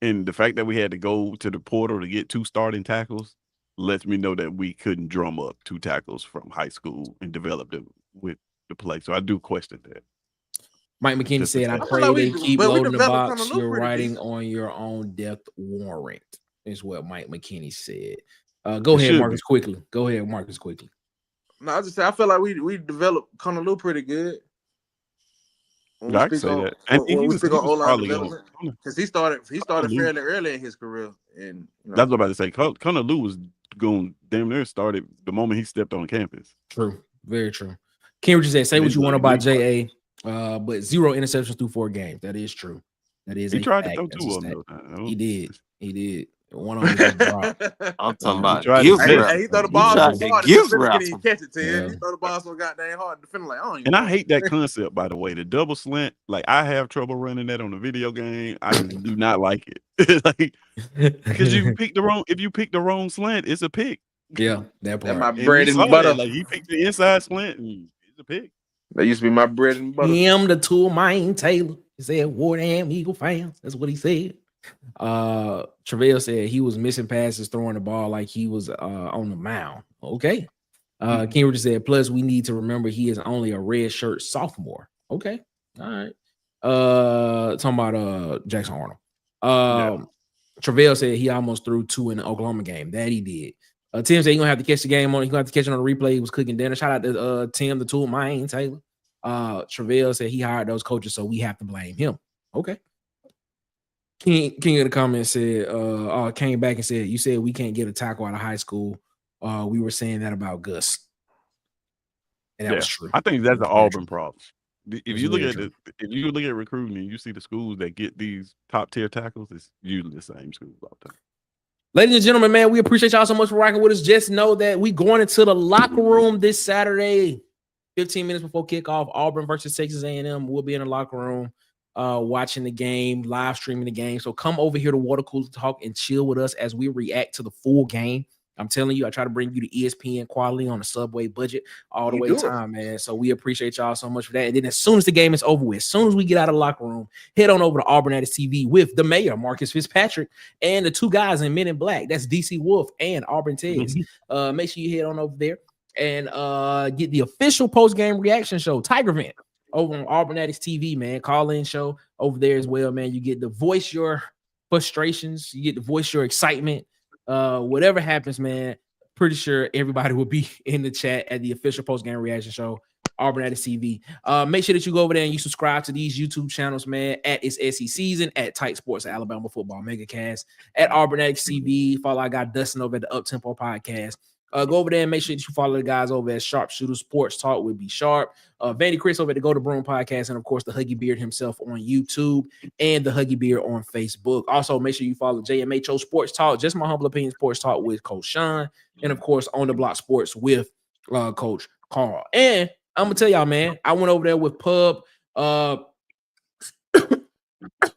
Speaker 6: and the fact that we had to go to the portal to get 2 starting tackles lets me know that we couldn't drum up 2 tackles from high school and develop them with the play. So I do question that.
Speaker 2: Mike McKinney
Speaker 6: Just
Speaker 2: said,
Speaker 6: to
Speaker 2: "I
Speaker 6: say.
Speaker 2: pray they keep
Speaker 4: but we
Speaker 2: loading the
Speaker 4: developed
Speaker 2: box.
Speaker 4: Connolly
Speaker 2: You're
Speaker 4: pretty
Speaker 2: writing
Speaker 4: decent.
Speaker 2: on your own death warrant." Is what Mike McKinney said. Go
Speaker 6: It
Speaker 2: ahead,
Speaker 6: should
Speaker 2: Marcus.
Speaker 6: be.
Speaker 2: Quickly. Go ahead, Marcus. Quickly.
Speaker 4: No, I just say I feel like we developed Connolly pretty good. When we
Speaker 6: I can
Speaker 4: speak
Speaker 6: say
Speaker 4: on
Speaker 6: that. And
Speaker 4: when we
Speaker 6: he was
Speaker 4: speak on O line
Speaker 6: probably going
Speaker 4: development, because he started
Speaker 6: Lou.
Speaker 4: fairly early in his career, and
Speaker 6: That's what I'm about to say. Connor Lou was going damn near started the moment he stepped on campus.
Speaker 2: True. Very true. Ken Richard said, "Say what you want about JA, but 0 interceptions through 4 games. That is true. That is
Speaker 6: He
Speaker 2: a
Speaker 6: tried
Speaker 2: fact.
Speaker 6: to throw
Speaker 2: That's
Speaker 6: 2
Speaker 2: a
Speaker 6: of them
Speaker 2: stat.
Speaker 6: though.
Speaker 2: He did. He did. One of them just dropped.
Speaker 8: I'm talking
Speaker 6: He
Speaker 8: about
Speaker 6: tried his
Speaker 8: gift
Speaker 6: best.
Speaker 8: wrap.
Speaker 4: he throw the
Speaker 8: He
Speaker 4: ball
Speaker 8: tried
Speaker 4: so
Speaker 8: to
Speaker 4: hard the
Speaker 8: gift
Speaker 4: defender
Speaker 8: wrap
Speaker 4: can't even
Speaker 8: him.
Speaker 4: catch it to him.
Speaker 2: Yeah.
Speaker 4: He throw the ball so goddamn hard, the defender like, I don't even
Speaker 6: And
Speaker 4: know.
Speaker 6: I hate that concept, by the way. The double slant, like I have trouble running that on the video game. I do not like it. Like, because if you pick the wrong slant, it's a pick.
Speaker 2: Yeah, that
Speaker 4: That's
Speaker 2: part.
Speaker 4: my
Speaker 6: And
Speaker 4: bread
Speaker 6: we saw
Speaker 4: and butter.
Speaker 6: that. Like he picked the inside slant and it's a pick.
Speaker 4: That used to be my bread and butter.
Speaker 2: Him, the tool, mine, Taylor. He said, Wardham Eagle fans. That's what he said. Travell said he was missing passes, throwing the ball like he was on the mound. Okay. King Richard said, plus we need to remember he is only a red shirt sophomore. Okay. All right. Talking about Jackson Arnold. Travell said he almost threw 2 in the Oklahoma game. That he did. Tim said he's gonna have to catch the game on. He's gonna have to catch it on the replay. He was cooking dinner. Shout out to Tim, the tool, mine, Taylor. Travell said he hired those coaches, so we have to blame him. Okay. King of the comments said, came back and said, you said we can't get a tackle out of high school. We were saying that about Gus. And that was true.
Speaker 6: I think that's the Auburn problem.
Speaker 2: If you look
Speaker 6: at recruiting and you see the schools that get these top tier tackles, it's usually the same schools all the time.
Speaker 2: Ladies and gentlemen, man, we appreciate y'all so much for rocking with us. Just know that we going into the locker room this Saturday, 15 minutes before kickoff. Auburn versus Texas A&M. We'll be in the locker room watching the game, live streaming the game. So come over here to Water Cooler Talk and chill with us as we react to the full game. I'm telling you, I try to bring you the ESPN quality on the Subway budget all the way time, man. So we appreciate y'all so much for that. And then as soon as the game is over with, as soon as we get out of the locker room, head on over to Auburn TV with the mayor, Marcus Fitzpatrick, and the 2 guys in Men in Black. That's DC Wolf and Auburn Tiggs. Make sure you head on over there and get the official post-game reaction show, Tiger Vent, over on Auburn TV, man. Call-in show over there as well, man. You get to voice your frustrations. You get to voice your excitement. Whatever happens, man, pretty sure everybody will be in the chat at the official post-game reaction show, Auburn TV. Make sure that you go over there and you subscribe to these YouTube channels, man, at It's SEC Season, at Tight Sports, Alabama Football Megacast, at Auburn TV. Follow our guy Dustin over at the Uptempo Podcast. Go over there and make sure that you follow the guys over at Sharpshooter Sports Talk with B Sharp. Vandy Chris over at the Go to Broom Podcast, and of course the Huggy Beard himself on YouTube and the Huggy Beard on Facebook. Also, make sure you follow JMHO Sports Talk, just my humble opinion Sports Talk with Coach Sean, and of course On the Block Sports with Coach Carl. And I'm gonna tell y'all, man, I went over there with Pub.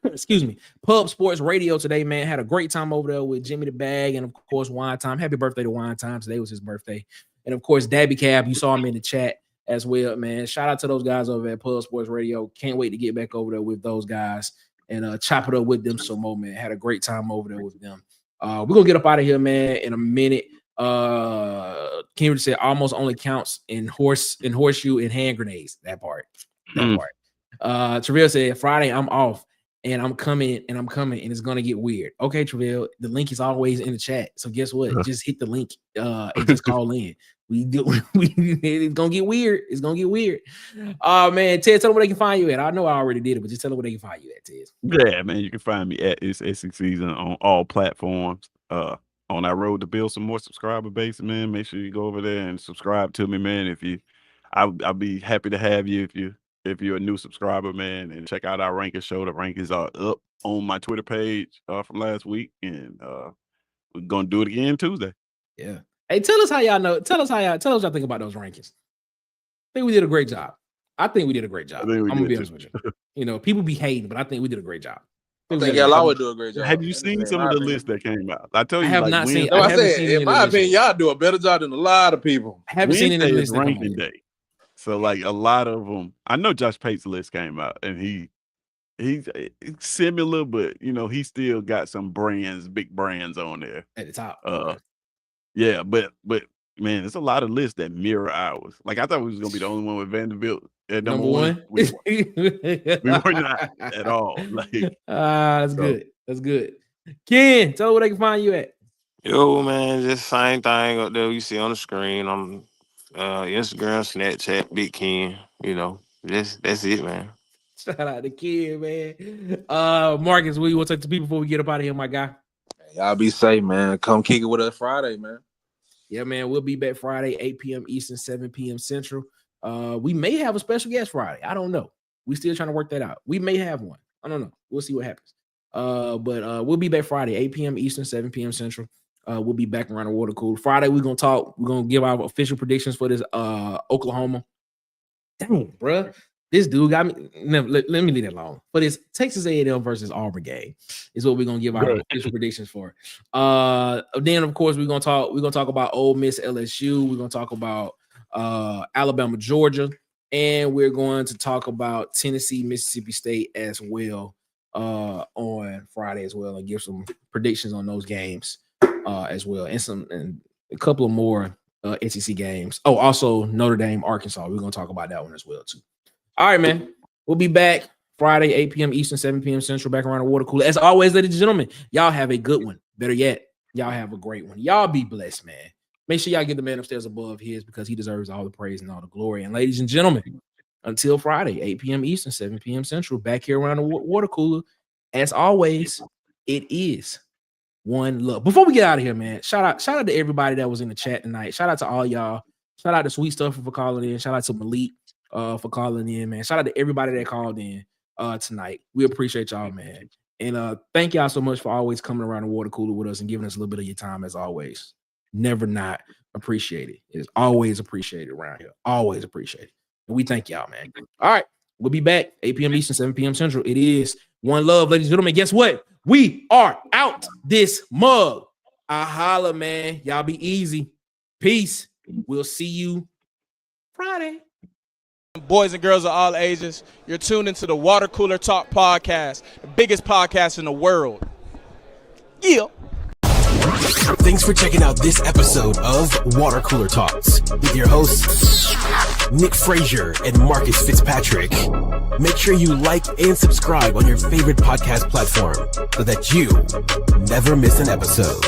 Speaker 2: excuse me, Pub Sports Radio today, man. Had a great time over there with Jimmy the Bag and, of course, Wine Time. Happy birthday to Wine Time. Today was his birthday. And, of course, Dabby Cab. You saw him in the chat as well, man. Shout out to those guys over at Pub Sports Radio. Can't wait to get back over there with those guys and chop it up with them some more, man. Had a great time over there with them. We're going to get up out of here, man, in a minute. Kendrick said almost only counts in horseshoe and hand grenades. That part. Travell said Friday I'm off and I'm coming and it's gonna get weird. Okay, Travell, the link is always in the chat. So guess what? Just hit the link and just call in. It's gonna get weird. It's gonna get weird. Man, Ted, tell them where they can find you at. I know I already did it, but just tell them where they can find you at, Ted.
Speaker 6: Yeah, man, you can find me at It's SEC Season on all platforms. On our road to build some more subscriber base, man. Make sure you go over there and subscribe to me, man. I'll be happy to have you if you're a new subscriber, man, and check out our rankings show. The rankings are up on my Twitter page from last week, and we're gonna do it again Tuesday.
Speaker 2: Yeah. Hey, tell us y'all think about those rankings. I think we did a great job. I'm gonna be honest with you. You know, people be hating, but I think we did a great job.
Speaker 4: I think y'all always do a great job.
Speaker 6: Have you seen some of the lists that came out? I tell you,
Speaker 2: I have not seen.
Speaker 4: No, I said, in my opinion, y'all do a better job than a lot of people.
Speaker 2: I haven't seen any list
Speaker 6: ranking day. So like a lot of them, I know Josh Pate's list came out, and he's similar, but you know he still got some big brands on there
Speaker 2: at the top.
Speaker 6: Yeah, but man, there's a lot of lists that mirror ours. Like I thought we was gonna be the only one with Vanderbilt at number one. We were not at all. Like
Speaker 2: that's good. That's good. Ken, tell them where they can find you at.
Speaker 8: Yo, man, just same thing up there you see on the screen. I'm Instagram, Snapchat, Big Ken. You know, that's it, man.
Speaker 2: Shout out to Ken, man. Marcus, what you want to talk to people before we get up out of here, my guy?
Speaker 4: Y'all be safe, man. Come kick it with us Friday, man.
Speaker 2: Yeah, man. We'll be back Friday, 8 p.m. Eastern, 7 p.m. Central. We may have a special guest Friday. I don't know. We're still trying to work that out. We may have one. I don't know. We'll see what happens. But we'll be back Friday, 8 p.m. Eastern, 7 p.m. Central. We'll be back around the water cooler. Friday, we're going to talk. We're going to give our official predictions for this Oklahoma. Dang, bruh. This dude got me. Let me leave that alone. For this Texas A&M versus Auburn game is what we're gonna give our official predictions for. Then of course we're gonna talk about Ole Miss, LSU. We're gonna talk about Alabama, Georgia, and we're going to talk about Tennessee, Mississippi State as well on Friday as well, and give some predictions on those games as well, and a couple of more SEC games. Oh, also Notre Dame, Arkansas. We're gonna talk about that one as well too. All right, man. We'll be back Friday, 8 p.m. Eastern, 7 p.m. Central, back around the water cooler. As always, ladies and gentlemen, y'all have a good one. Better yet, y'all have a great one. Y'all be blessed, man. Make sure y'all give the man upstairs above his because he deserves all the praise and all the glory. And ladies and gentlemen, until Friday, 8 p.m. Eastern, 7 p.m. Central, back here around the water cooler. As always, it is one love. Before we get out of here, man, shout out to everybody that was in the chat tonight. Shout out to all y'all. Shout out to Sweet Stuffer for calling in. Shout out to Malik for calling in, man. Shout out to everybody that called in tonight. We appreciate y'all, man. And thank y'all so much for always coming around the water cooler with us and giving us a little bit of your time as always. Never not appreciated. It is always appreciated around here. Always appreciated. And we thank y'all, man. All right. We'll be back 8 p.m. Eastern, 7 p.m. Central. It is one love, ladies and gentlemen. Guess what? We are out this mug. I holla, man. Y'all be easy. Peace. We'll see you Friday.
Speaker 9: Boys and girls of all ages, you're tuned into the Water Cooler Talk podcast, the biggest podcast in the world. Yeah.
Speaker 10: Thanks for checking out this episode of Water Cooler Talks with your hosts, Nick Frazier and Marcus Fitzpatrick. Make sure you like and subscribe on your favorite podcast platform so that you never miss an episode.